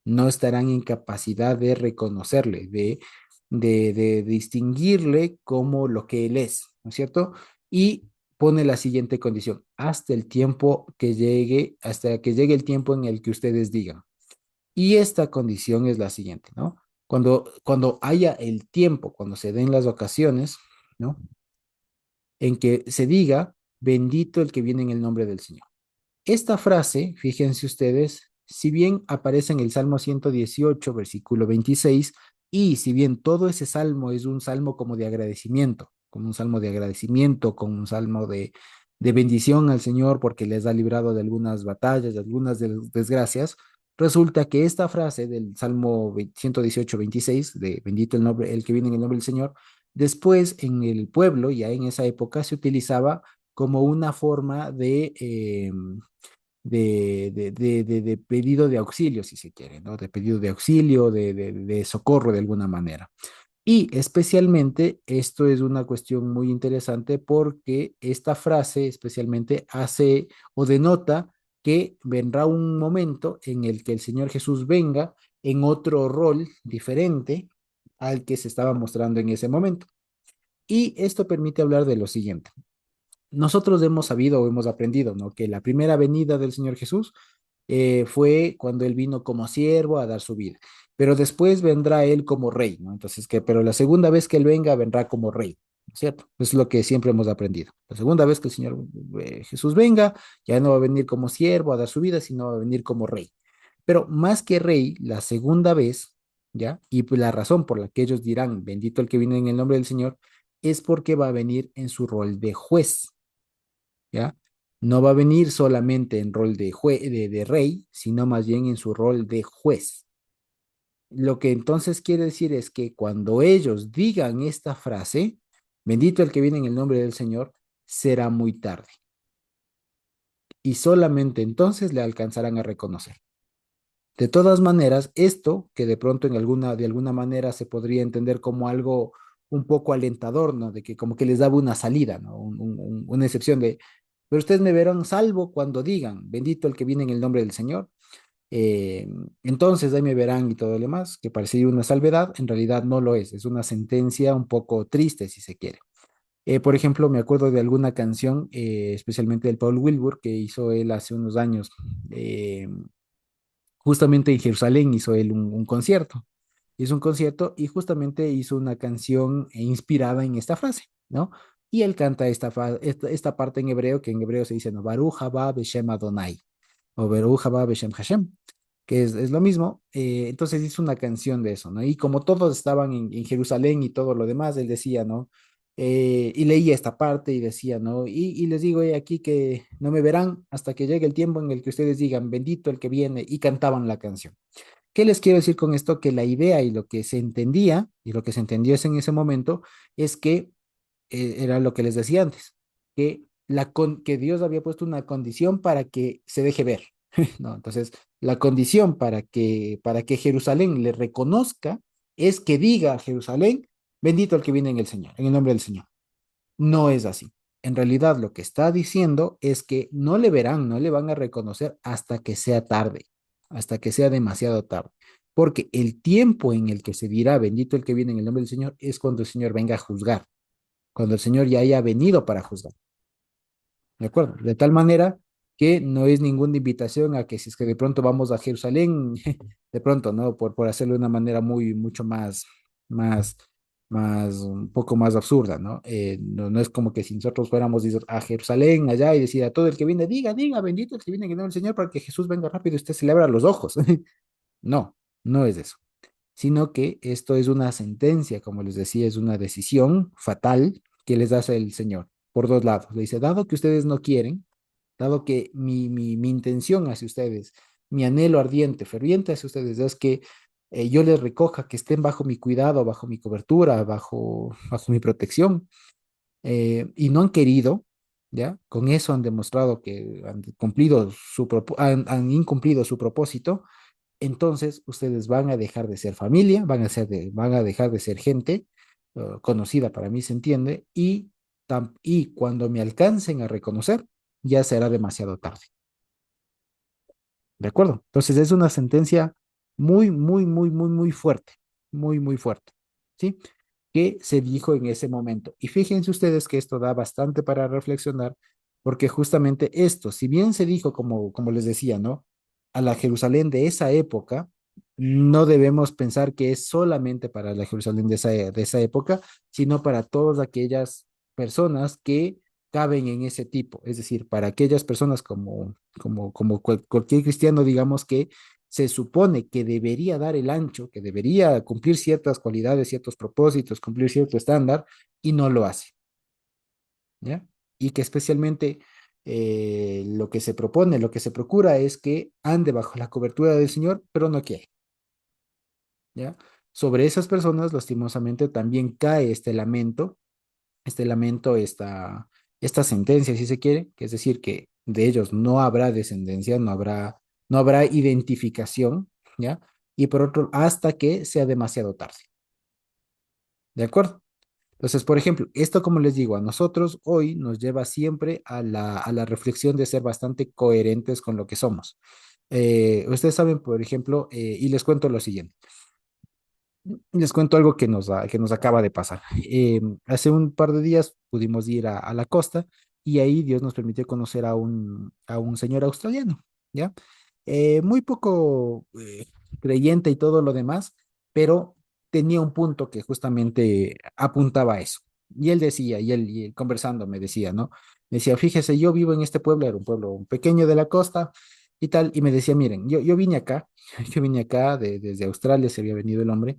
no estarán en capacidad de reconocerle, de distinguirle como lo que él es, ¿no es cierto? Y pone la siguiente condición, hasta que llegue el tiempo en el que ustedes digan. Y esta condición es la siguiente, ¿no? Cuando haya el tiempo, cuando se den las ocasiones, ¿no? En que se diga, bendito el que viene en el nombre del Señor. Esta frase, fíjense ustedes, si bien aparece en el Salmo 118, versículo 26, y si bien todo ese salmo es un salmo como de agradecimiento, como un salmo de agradecimiento, como un salmo de bendición al Señor porque les ha librado de algunas batallas, de algunas desgracias, resulta que esta frase del Salmo 118, 26, de bendito el nombre, el que viene en el nombre del Señor, después en el pueblo, ya en esa época, se utilizaba como una forma de pedido de auxilio, si se quiere, ¿no? De pedido de auxilio, de socorro de alguna manera. Y especialmente esto es una cuestión muy interesante porque esta frase especialmente hace o denota que vendrá un momento en el que el Señor Jesús venga en otro rol diferente al que se estaba mostrando en ese momento. Y esto permite hablar de lo siguiente. nosotros hemos sabido o hemos aprendido, ¿no? Que la primera venida del Señor Jesús fue cuando Él vino como siervo a dar su vida, pero después vendrá Él como rey, ¿no? Entonces, pero la segunda vez que Él venga, vendrá como rey, ¿no es cierto? Es lo que siempre hemos aprendido. La segunda vez que el Señor Jesús venga, ya no va a venir como siervo a dar su vida, sino va a venir como rey. Pero más que rey, la segunda vez, ¿ya? Y pues la razón por la que ellos dirán, bendito el que viene en el nombre del Señor, es porque va a venir en su rol de juez, ¿ya? No va a venir solamente en rol de rey, sino más bien en su rol de juez. Lo que entonces quiere decir es que cuando ellos digan esta frase, bendito el que viene en el nombre del Señor, será muy tarde. Y solamente entonces le alcanzarán a reconocer. De todas maneras, esto, que de pronto de alguna manera se podría entender como algo un poco alentador, ¿no? De que como que les daba una salida, ¿no? Una excepción de, pero ustedes me verán salvo cuando digan, bendito el que viene en el nombre del Señor. Eh, entonces ahí me verán y todo lo demás, que parecería una salvedad, en realidad no lo es una sentencia un poco triste, si se quiere. Por ejemplo, me acuerdo de alguna canción, especialmente del Paul Wilbur, que hizo él hace unos años. eh, Justamente en Jerusalén hizo él un concierto. Hizo un concierto y justamente hizo una canción inspirada en esta frase, ¿no? Y él canta esta parte en hebreo, que en hebreo se dice, ¿no? Baruch haba Beshem Adonai, o Baruch haba Beshem Hashem, que es lo mismo. Entonces hizo una canción de eso, ¿no? Y como todos estaban en Jerusalén y todo lo demás, él decía, ¿no? Y leía esta parte y decía, ¿no? Y les digo aquí que no me verán hasta que llegue el tiempo en el que ustedes digan, bendito el que viene, y cantaban la canción. ¿Qué les quiero decir con esto? Que la idea y lo que se entendía, y lo que se entendió es en ese momento, es que era lo que les decía antes, que Dios había puesto una condición para que se deje ver, ¿no? Entonces, la condición para que Jerusalén le reconozca es que diga a Jerusalén, bendito el que viene en el Señor, en el nombre del Señor. No es así. En realidad, lo que está diciendo es que no le verán, no le van a reconocer hasta que sea tarde, hasta que sea demasiado tarde. Porque el tiempo en el que se dirá bendito el que viene en el nombre del Señor es cuando el Señor venga a juzgar, cuando el Señor ya haya venido para juzgar. ¿De acuerdo? De tal manera que no es ninguna invitación a que si es que de pronto vamos a Jerusalén, de pronto, ¿no? Por hacerlo de una manera mucho más, un poco más absurda, ¿no? No es como que si nosotros fuéramos a Jerusalén allá y decir a todo el que viene, diga, bendito el que viene en el nombre del Señor para que Jesús venga rápido y usted se le abra los ojos. No, no es eso, sino que esto es una sentencia, como les decía, es una decisión fatal que les hace el Señor por dos lados. Le dice, dado que ustedes no quieren, dado que mi intención hacia ustedes, mi anhelo ardiente, ferviente hacia ustedes es que yo les recoja, que estén bajo mi cuidado, bajo mi cobertura, bajo mi protección, y no han querido, ¿ya? Con eso han demostrado que han incumplido su propósito. Entonces ustedes van a dejar de ser familia, van a dejar de ser gente conocida, para mí se entiende, y cuando me alcancen a reconocer, ya será demasiado tarde. ¿De acuerdo? Entonces es una sentencia muy fuerte, muy fuerte, ¿sí? Que se dijo en ese momento. Y fíjense ustedes que esto da bastante para reflexionar, porque justamente esto, si bien se dijo, como les decía, ¿no? A la Jerusalén de esa época, no debemos pensar que es solamente para la Jerusalén de esa época, sino para todas aquellas personas que caben en ese tipo, es decir, para aquellas personas como cualquier cristiano, digamos que se supone que debería dar el ancho, que debería cumplir ciertas cualidades, ciertos propósitos, cumplir cierto estándar, y no lo hace, ¿ya? Y que especialmente lo que se propone, lo que se procura es que ande bajo la cobertura del Señor, pero no quiere, ¿ya? Sobre esas personas, lastimosamente, también cae este lamento, esta sentencia, si se quiere, que es decir, que de ellos no habrá descendencia, no habrá identificación, ¿ya? Y por otro, hasta que sea demasiado tarde, ¿de acuerdo? Entonces, por ejemplo, esto, como les digo, a nosotros hoy nos lleva siempre a la reflexión de ser bastante coherentes con lo que somos. Ustedes saben, por ejemplo, y les cuento lo siguiente. Les cuento algo que nos acaba de pasar. Hace un par de días pudimos ir a la costa y ahí Dios nos permitió conocer a un señor australiano, ¿ya? Muy poco creyente y todo lo demás, pero tenía un punto que justamente apuntaba a eso. Y él decía, y él conversando me decía, ¿no? Me decía, fíjese, yo vivo en este pueblo, era un pueblo pequeño de la costa y tal, y me decía, miren, yo vine acá, yo vine acá desde Australia, se había venido el hombre,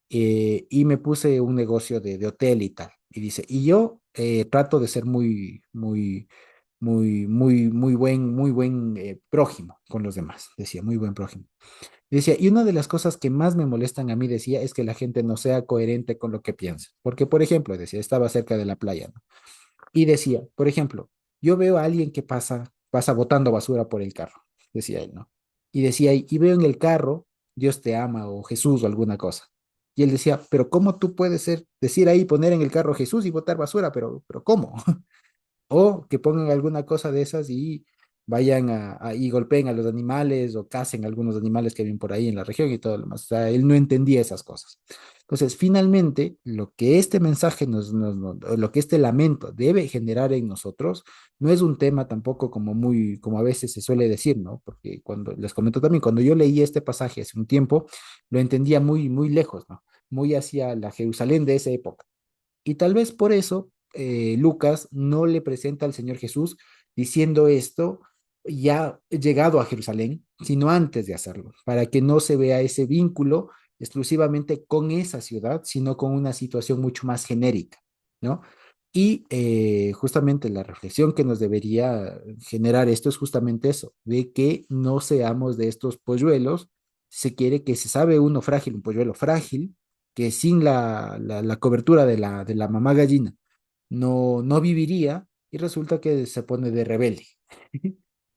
y me puse un negocio de hotel y tal. Y dice, y yo trato de ser muy buen prójimo con los demás, decía, muy buen prójimo. Decía, y una de las cosas que más me molestan a mí, decía, es que la gente no sea coherente con lo que piensa. Porque, por ejemplo, decía, estaba cerca de la playa, ¿no? Y decía, por ejemplo, yo veo a alguien que pasa botando basura por el carro, decía él, ¿no? Y decía, y veo en el carro, Dios te ama o Jesús o alguna cosa. Y él decía, pero ¿cómo tú puedes decir ahí, poner en el carro Jesús y botar basura? Pero ¿cómo? O que pongan alguna cosa de esas y vayan y golpeen a los animales o cacen a algunos animales que viven por ahí en la región y todo lo demás. O sea, él no entendía esas cosas. Entonces, finalmente, lo que este mensaje o lo que este lamento debe generar en nosotros, no es un tema tampoco como como a veces se suele decir, ¿no? Porque cuando, les comento también, cuando yo leí este pasaje hace un tiempo, lo entendía muy lejos, ¿no? Muy hacia la Jerusalén de esa época. Y tal vez por eso Lucas no le presenta al Señor Jesús diciendo esto ya llegado a Jerusalén, sino antes de hacerlo, para que no se vea ese vínculo exclusivamente con esa ciudad, sino con una situación mucho más genérica, ¿no? Y justamente la reflexión que nos debería generar esto es justamente eso, de que no seamos de estos polluelos, se quiere que se sabe uno frágil, un polluelo frágil, que sin la cobertura de la mamá gallina no viviría y resulta que se pone de rebelde,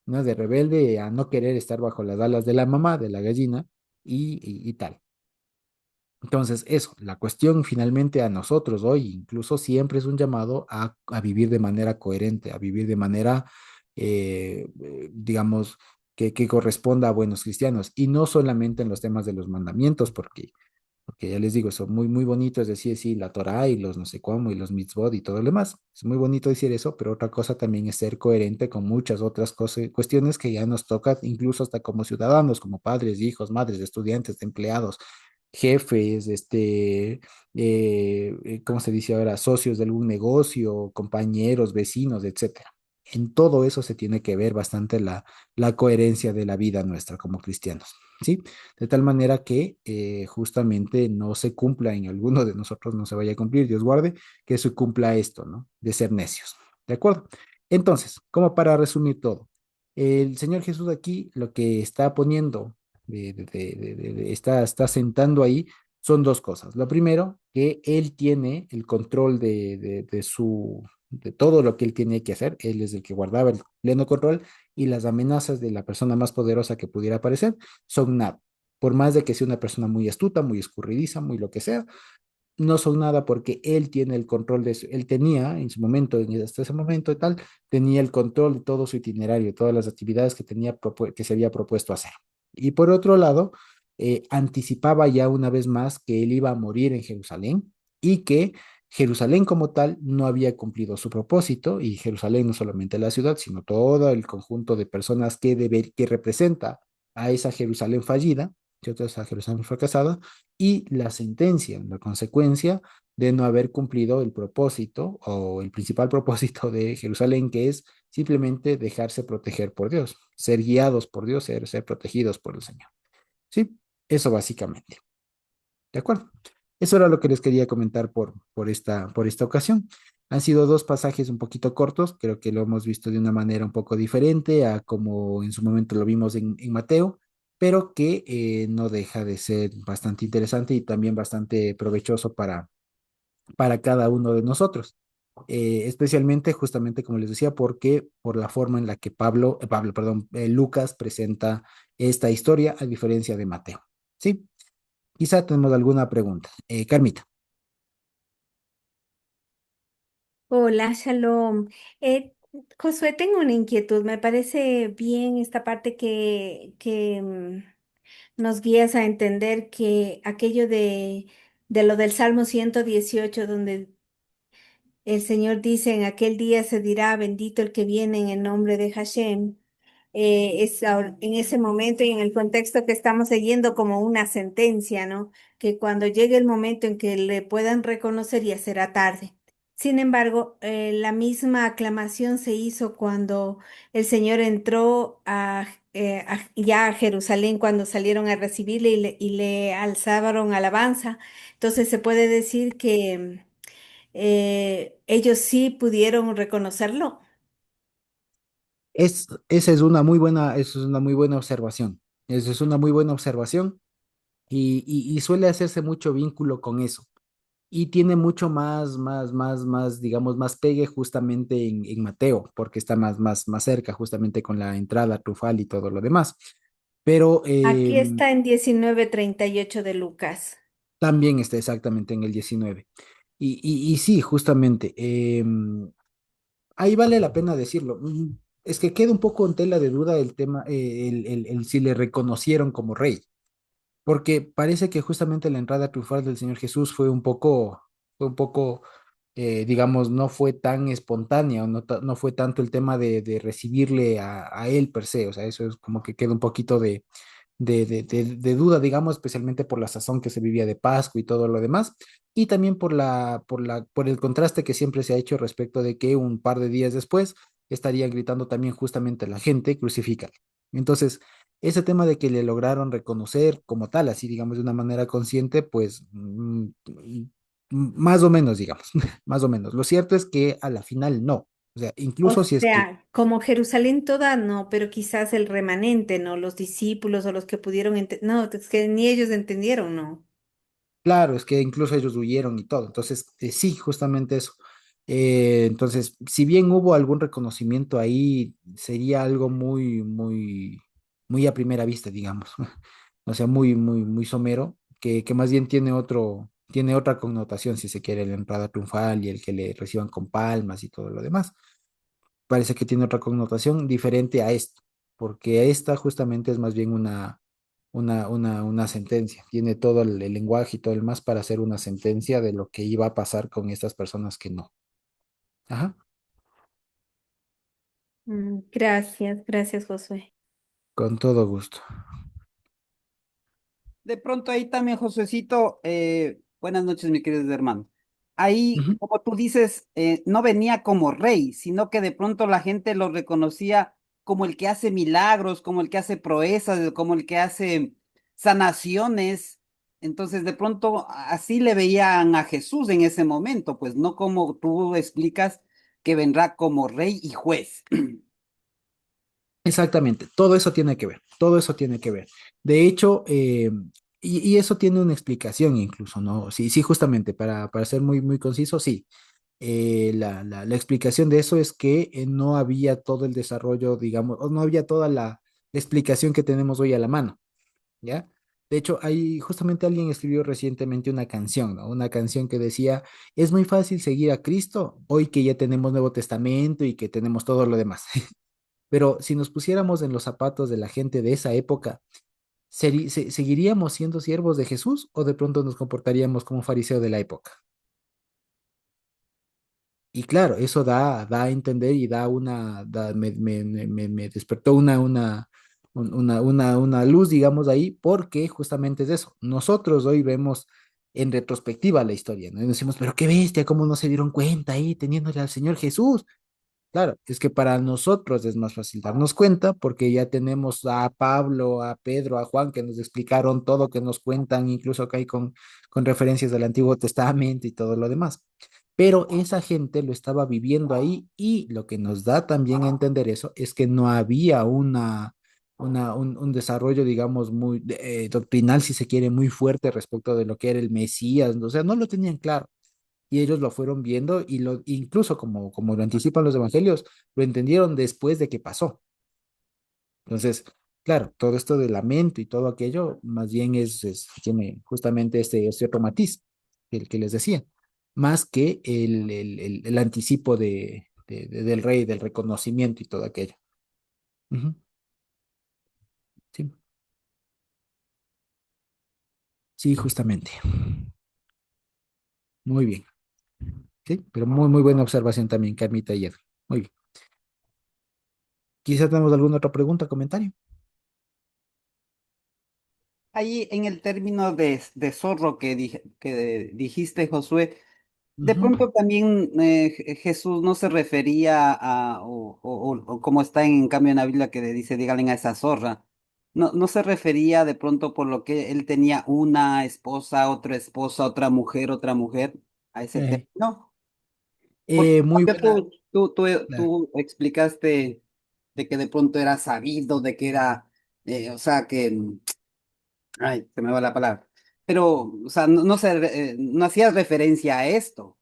¿no? De rebelde a no querer estar bajo las alas de la mamá, de la gallina y tal. Entonces, eso, la cuestión finalmente a nosotros hoy, incluso siempre es un llamado a vivir de manera coherente, a vivir de manera, digamos, que corresponda a buenos cristianos, y no solamente en los temas de los mandamientos, porque ya les digo, son muy bonitos decir, sí, la Torá y los no sé cómo y los mitzvot y todo lo demás. Es muy bonito decir eso, pero otra cosa también es ser coherente con muchas otras cosas, cuestiones que ya nos toca, incluso hasta como ciudadanos, como padres, hijos, madres, estudiantes, empleados, jefes, ¿cómo se dice ahora? Socios de algún negocio, compañeros, vecinos, etcétera. En todo eso se tiene que ver bastante la coherencia de la vida nuestra como cristianos, ¿sí? De tal manera que justamente no se cumpla en alguno de nosotros, no se vaya a cumplir, Dios guarde, que se cumpla esto, ¿no? De ser necios, ¿de acuerdo? Entonces, como para resumir todo, el Señor Jesús aquí lo que está poniendo, está sentando ahí, son dos cosas. Lo primero, que Él tiene el control de todo lo que Él tiene que hacer, Él es el que guardaba el pleno control y las amenazas de la persona más poderosa que pudiera aparecer son nada. Por más de que sea una persona muy astuta, muy escurridiza, muy lo que sea, no son nada porque él tiene el control de eso. Él tenía en su momento, hasta ese momento y tal, tenía el control de todo su itinerario, todas las actividades que que se había propuesto hacer. Y por otro lado, anticipaba ya una vez más que él iba a morir en Jerusalén y que Jerusalén como tal no había cumplido su propósito, y Jerusalén no solamente la ciudad, sino todo el conjunto de personas que representa a esa Jerusalén fallida, ¿cierto? Esa Jerusalén fracasada, y la sentencia, la consecuencia de no haber cumplido el propósito o el principal propósito de Jerusalén, que es simplemente dejarse proteger por Dios, ser guiados por Dios, ser protegidos por el Señor. ¿Sí? Eso básicamente. ¿De acuerdo? Eso era lo que les quería comentar por esta ocasión. Han sido dos pasajes un poquito cortos, creo que lo hemos visto de una manera un poco diferente a como en su momento lo vimos en Mateo, pero que no deja de ser bastante interesante y también bastante provechoso para cada uno de nosotros. Especialmente, justamente como les decía, porque por la forma en la que perdón, Lucas presenta esta historia a diferencia de Mateo. ¿Sí? Quizá tenemos alguna pregunta. Carmita. Hola, Shalom. Eh, Josué, tengo una inquietud. Me parece bien esta parte que nos guías a entender que aquello de lo del Salmo 118, donde el Señor dice, en aquel día se dirá, bendito el que viene en el nombre de Hashem. En ese momento y en el contexto que estamos leyendo como una sentencia, ¿no? Que cuando llegue el momento en que le puedan reconocer ya será tarde. Sin embargo, la misma aclamación se hizo cuando el Señor entró ya a Jerusalén, cuando salieron a recibirle y le alzaron alabanza. Entonces se puede decir que ellos sí pudieron reconocerlo. Esa es una muy buena, eso es una muy buena observación. Eso es una muy buena observación y suele hacerse mucho vínculo con eso. Y tiene mucho más, digamos, más pegue justamente en Mateo, porque está más cerca justamente con la entrada triunfal y todo lo demás. Pero Aquí está en 19:38 de Lucas. también está exactamente en el 19. Y sí, justamente, ahí vale la pena decirlo. Es que queda un poco en tela de duda el tema, el si le reconocieron como rey, porque parece que justamente la entrada triunfal del Señor Jesús fue un poco, digamos, no fue tan espontánea, o no fue tanto el tema de recibirle a él per se, o sea, eso es como que queda un poquito de duda, digamos, especialmente por la sazón que se vivía de Pascua y todo lo demás, y también por el contraste que siempre se ha hecho respecto de que un par de días después estarían gritando también justamente la gente, crucifícala. Entonces, ese tema de que le lograron reconocer como tal, así digamos de una manera consciente, pues más o menos, digamos, más o menos. Lo cierto es que a la final no. O sea, O incluso si es que sea, como Jerusalén toda, no, pero quizás el remanente, ¿no? Los discípulos o los que pudieron entender. No, es que ni ellos entendieron, ¿no? claro, es que incluso ellos huyeron y todo. Entonces, sí, justamente eso. Entonces, si bien hubo algún reconocimiento ahí, sería algo muy a primera vista, digamos. O sea, muy somero, que más bien tiene otra connotación, si se quiere, la entrada triunfal y el que le reciban con palmas y todo lo demás. Parece que tiene otra connotación diferente a esto, porque esta justamente es más bien una sentencia. Tiene todo el lenguaje y todo el más para hacer una sentencia de lo que iba a pasar con estas personas que no. Ajá, Gracias, gracias, Josué. con todo gusto. De pronto ahí también, Josuecito, buenas noches, mi querido hermano. Ahí, Ujú. como tú dices, no venía como rey, sino que de pronto la gente lo reconocía como el que hace milagros, como el que hace proezas, como el que hace sanaciones. Entonces, de pronto, así le veían a Jesús en ese momento, pues no como tú explicas que vendrá como rey y juez. Exactamente, todo eso tiene que ver, todo eso tiene que ver. De hecho, y eso tiene una explicación incluso, ¿no? Sí, sí, justamente, para ser muy conciso, sí. La explicación de eso es que no había todo el desarrollo, digamos, o no había toda la explicación que tenemos hoy a la mano, ¿ya? De hecho, hay justamente alguien escribió recientemente una canción, ¿no? Una canción que decía, es muy fácil seguir a Cristo hoy que ya tenemos Nuevo Testamento y que tenemos todo lo demás. Pero si nos pusiéramos en los zapatos de la gente de esa época, ¿seguiríamos siendo siervos de Jesús o de pronto nos comportaríamos como un fariseo de la época? Y claro, eso da a entender y me despertó una luz, digamos, ahí, porque justamente es eso. Nosotros hoy vemos en retrospectiva la historia, ¿no? Y decimos, pero qué bestia, cómo no se dieron cuenta ahí teniéndole al Señor Jesús. Claro, es que para nosotros es más fácil darnos cuenta porque ya tenemos a Pablo, a Pedro, a Juan que nos explicaron todo, que nos cuentan, incluso acá hay con referencias del Antiguo Testamento y todo lo demás. Pero esa gente lo estaba viviendo ahí y lo que nos da también a entender eso es que no había un desarrollo, digamos, muy doctrinal, si se quiere, muy fuerte respecto de lo que era el Mesías, o sea, no lo tenían claro y ellos lo fueron viendo y incluso como lo anticipan los evangelios, lo entendieron después de que pasó. Entonces, claro, todo esto del lamento y todo aquello, más bien tiene justamente este otro matiz, el que les decía, más que el anticipo del rey, del reconocimiento y todo aquello. Ujú. Sí, sí, justamente. Muy bien. ¿sí? Pero muy, muy buena observación también, Carmita y Edwin. Muy bien. Quizás tenemos alguna otra pregunta, comentario. Ahí en el término de zorro que dijiste, Josué, de Ujú. pronto también Jesús no se refería o como está en cambio en la Biblia que le dice, díganle a esa zorra, no se refería de pronto por lo que él tenía una esposa, otra mujer, a ese Eh, término. Porque Muy buena. Claro. tú explicaste de que de pronto era sabido, de que era, o sea, ay, se me va la palabra. Pero, o sea, no hacía referencia a esto,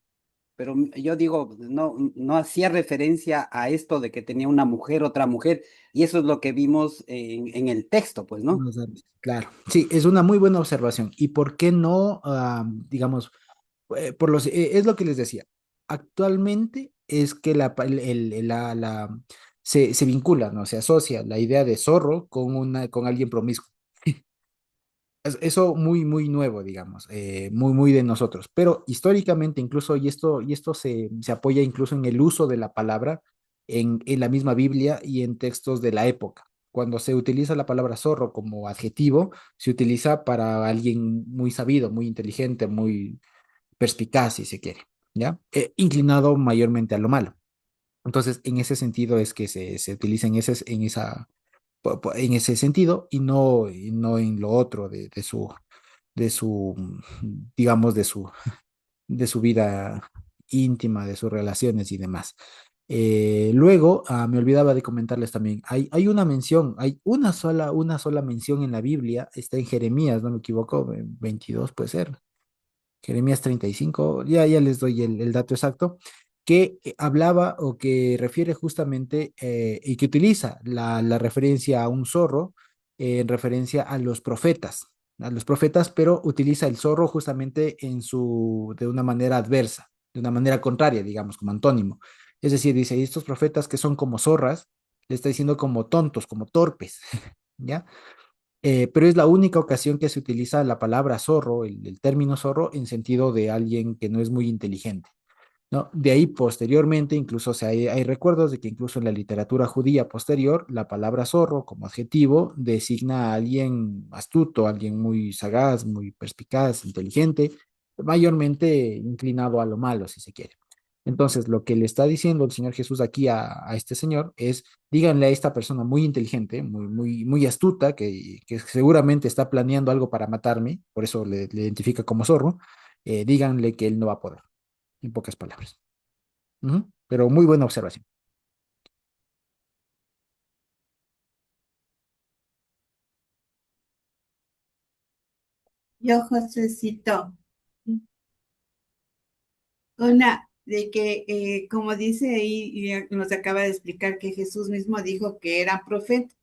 pero yo digo, no hacía referencia a esto de que tenía una mujer, otra mujer, y eso es lo que vimos en el texto, pues, ¿no? Claro, sí, es una muy buena observación. ¿Y por qué no, digamos, es lo que les decía. Actualmente es que se vincula, ¿no? Se asocia la idea de zorro con alguien promiscuo. Eso muy, muy nuevo, digamos, muy, muy de nosotros. Pero históricamente incluso, y esto se apoya incluso en el uso de la palabra en la misma Biblia y en textos de la época. Cuando se utiliza la palabra zorro como adjetivo, se utiliza para alguien muy sabido, muy inteligente, muy perspicaz, si se quiere, ¿ya? Inclinado mayormente a lo malo. Entonces, en ese sentido es que se utiliza en ese sentido y no en lo otro digamos, de su vida íntima, de sus relaciones y demás. Luego, me olvidaba de comentarles también, hay una sola mención en la Biblia, está en Jeremías, no me equivoco, 22 puede ser, Jeremías 35, ya les doy el dato exacto, que hablaba o que refiere justamente y que utiliza la referencia a un zorro en referencia a los profetas, pero utiliza el zorro justamente de una manera adversa, de una manera contraria, digamos, como antónimo. Es decir, dice, estos profetas que son como zorras, le está diciendo como tontos, como torpes, ¿ya? Pero es la única ocasión que se utiliza la palabra zorro, el término zorro, en sentido de alguien que no es muy inteligente, ¿no? De ahí posteriormente, incluso hay recuerdos de que incluso en la literatura judía posterior, la palabra zorro como adjetivo designa a alguien astuto, alguien muy sagaz, muy perspicaz, inteligente, mayormente inclinado a lo malo, si se quiere. Entonces, lo que le está diciendo el Señor Jesús aquí a este señor es, díganle a esta persona muy inteligente, muy, muy, muy astuta, que seguramente está planeando algo para matarme, por eso le identifica como zorro, díganle que él no va a poder, en pocas palabras. Ujú. Pero muy buena observación. Yo, Josécito, una de que, como dice ahí, y nos acaba de explicar que Jesús mismo dijo que era profeta.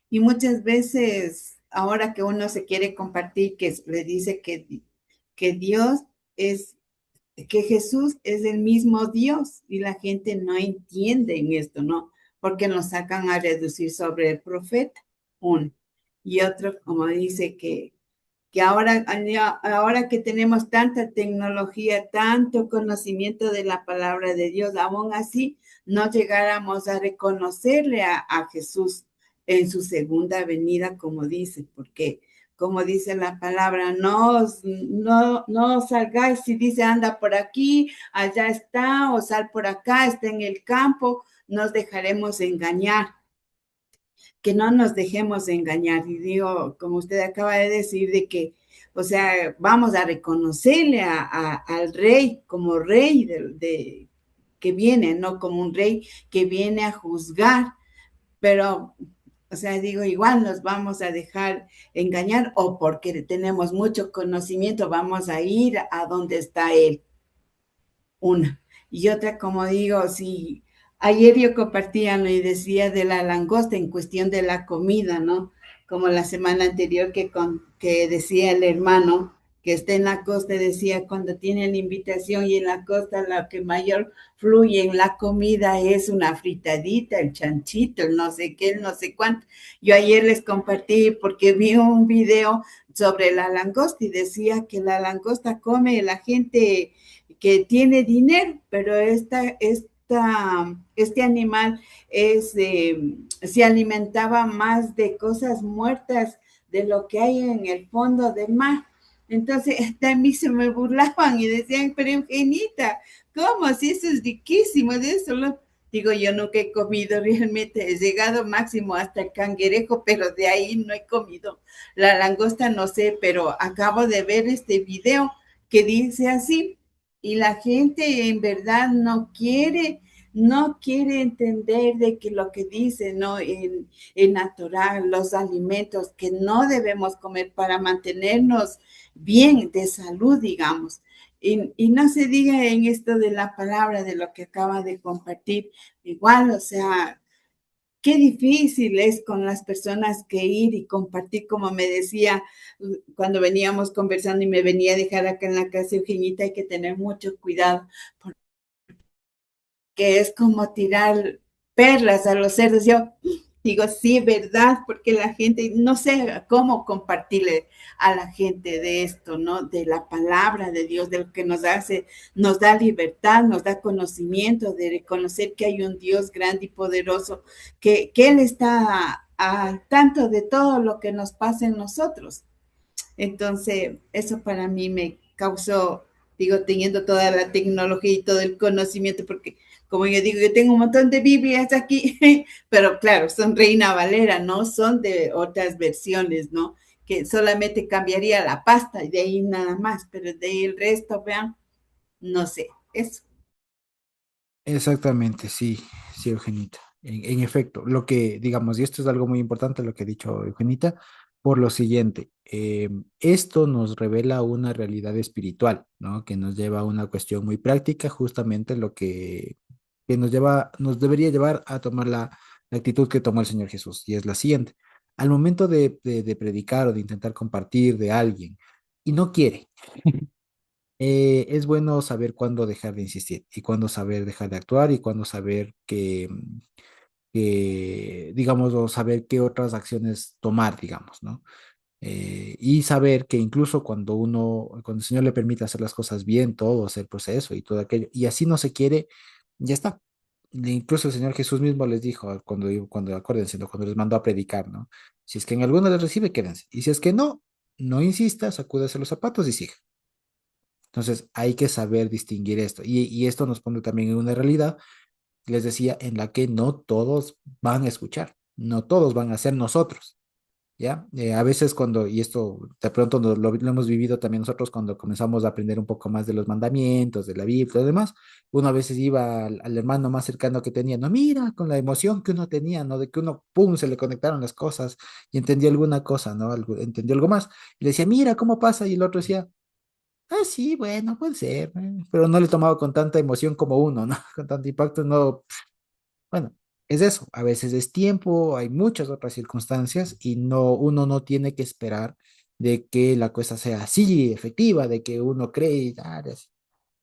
Y muchas veces, ahora que uno se quiere compartir, que le dice que Dios es, que Jesús es el mismo Dios, y la gente no entiende en esto, ¿no? Porque nos sacan a reducir sobre el profeta, uno. Y otro, como dice que ahora que tenemos tanta tecnología, tanto conocimiento de la palabra de Dios, aún así no llegáramos a reconocerle a Jesús en su segunda venida, como dice, porque como dice la palabra, no salgáis si dice anda por aquí, allá está, o sal por acá, está en el campo, nos dejaremos engañar, que no nos dejemos engañar. Y digo, como usted acaba de decir, de que, o sea, vamos a reconocerle al rey como rey que viene, no como un rey que viene a juzgar, pero, o sea, digo, igual nos vamos a dejar engañar o porque tenemos mucho conocimiento, vamos a ir a donde está él. Una. Y otra, como digo, si ayer yo compartía, ¿no? Y decía de la langosta en cuestión de la comida, ¿no? Como la semana anterior que decía el hermano que está en la costa, decía cuando tiene la invitación y en la costa lo que mayor fluye en la comida es una fritadita, el chanchito, el no sé qué, el no sé cuánto. Yo ayer les compartí porque vi un video sobre la langosta y decía que la langosta come la gente que tiene dinero, pero este animal se alimentaba más de cosas muertas de lo que hay en el fondo del mar. Entonces, hasta a mí se me burlaban y decían, pero Eugenita, ¿cómo? Si eso es riquísimo, de eso lo... Digo, yo nunca he comido realmente, he llegado máximo hasta el cangrejo, pero de ahí no he comido. La langosta no sé, pero acabo de ver este video que dice así, y la gente en verdad no quiere entender de que lo que dice, ¿no? En natural, los alimentos que no debemos comer para mantenernos bien de salud, digamos. Y no se diga en esto de la palabra, de lo que acaba de compartir, igual, o sea, qué difícil es con las personas que ir y compartir, como me decía cuando veníamos conversando y me venía a dejar acá en la casa Eugeniita, hay que tener mucho cuidado, que es como tirar perlas a los cerdos. Yo digo, sí, verdad, porque la gente no sé cómo compartirle a la gente de esto, ¿no? De la palabra de Dios, de lo que nos hace, nos da libertad, nos da conocimiento, de reconocer que hay un Dios grande y poderoso, que Él está al tanto de todo lo que nos pasa en nosotros. Entonces, eso para mí me causó, digo, teniendo toda la tecnología y todo el conocimiento, porque como yo digo, yo tengo un montón de Biblias aquí, pero claro, son Reina Valera, no son de otras versiones, ¿no? Que solamente cambiaría la pasta y de ahí nada más, pero de ahí el resto, vean, no sé, eso. Exactamente, sí, sí, Eugenita. En efecto, lo que, digamos, y esto es algo muy importante lo que ha dicho Eugenita, por lo siguiente, esto nos revela una realidad espiritual, ¿no? Que nos lleva a una cuestión muy práctica, justamente lo que nos lleva, nos debería llevar a tomar la actitud que tomó el Señor Jesús, y es la siguiente. Al momento de predicar o de intentar compartir de alguien, y no quiere, es bueno saber cuándo dejar de insistir y cuándo saber dejar de actuar y cuándo saber digamos, o saber qué otras acciones tomar, digamos, ¿no? Y saber que incluso cuando el Señor le permite hacer las cosas bien, todo, hacer proceso y todo aquello, y así no se quiere, ya está. Incluso el Señor Jesús mismo les dijo, acuérdense, ¿no? Cuando les mandó a predicar, ¿no? Si es que en alguno les recibe, quédense. Y si es que no, no insista, sacúdese los zapatos y siga. Entonces hay que saber distinguir esto. Y esto nos pone también en una realidad, les decía, en la que no todos van a escuchar, no todos van a ser nosotros, ¿ya? A veces y esto de pronto lo hemos vivido también nosotros cuando comenzamos a aprender un poco más de los mandamientos, de la Biblia y todo demás, uno a veces iba al hermano más cercano que tenía, no, mira, con la emoción que uno tenía, ¿no? De que uno, pum, se le conectaron las cosas y entendió alguna cosa, ¿no? Entendió algo más. Y le decía, mira, ¿cómo pasa? Y el otro decía, ah, sí, bueno, puede ser, pero no le he tomado con tanta emoción como uno, ¿no? Con tanto impacto, no. Bueno, es eso, a veces es tiempo, hay muchas otras circunstancias y uno no tiene que esperar de que la cosa sea así, efectiva, de que uno cree y tal, así.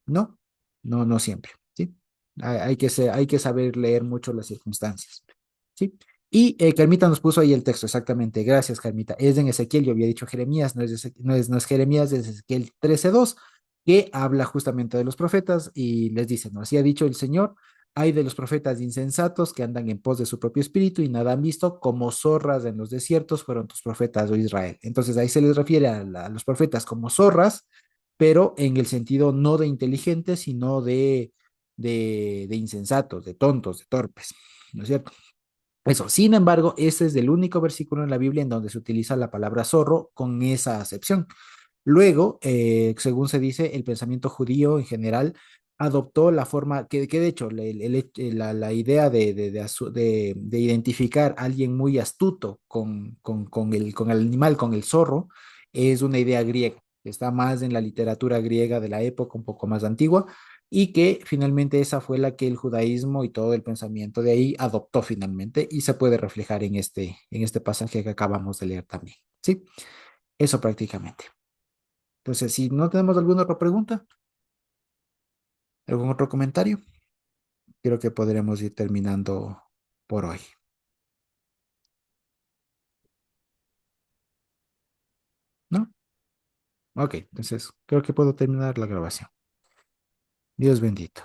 No, no siempre, ¿sí? Hay que saber leer mucho las circunstancias, ¿sí? Y Carmita nos puso ahí el texto, exactamente. Gracias, Carmita. Es en Ezequiel, yo había dicho Jeremías, no es Jeremías, es Ezequiel 13:2, que habla justamente de los profetas y les dice, ¿no? Así ha dicho el Señor, hay de los profetas insensatos que andan en pos de su propio espíritu y nada han visto, como zorras en los desiertos fueron tus profetas, oh Israel. Entonces ahí se les refiere a los profetas como zorras, pero en el sentido no de inteligentes, sino de insensatos, de tontos, de torpes, ¿no es cierto? Eso, sin embargo, ese es el único versículo en la Biblia en donde se utiliza la palabra zorro con esa acepción. Luego, según se dice, el pensamiento judío en general adoptó la forma que de hecho la idea de identificar a alguien muy astuto con el animal, con el zorro, es una idea griega, que está más en la literatura griega de la época, un poco más antigua, y que finalmente esa fue la que el judaísmo y todo el pensamiento de ahí adoptó finalmente y se puede reflejar en este pasaje que acabamos de leer también. ¿Sí? Eso prácticamente. Entonces, si no tenemos alguna otra pregunta, algún otro comentario, creo que podremos ir terminando por hoy. ¿No? Ok, entonces creo que puedo terminar la grabación. Dios bendito.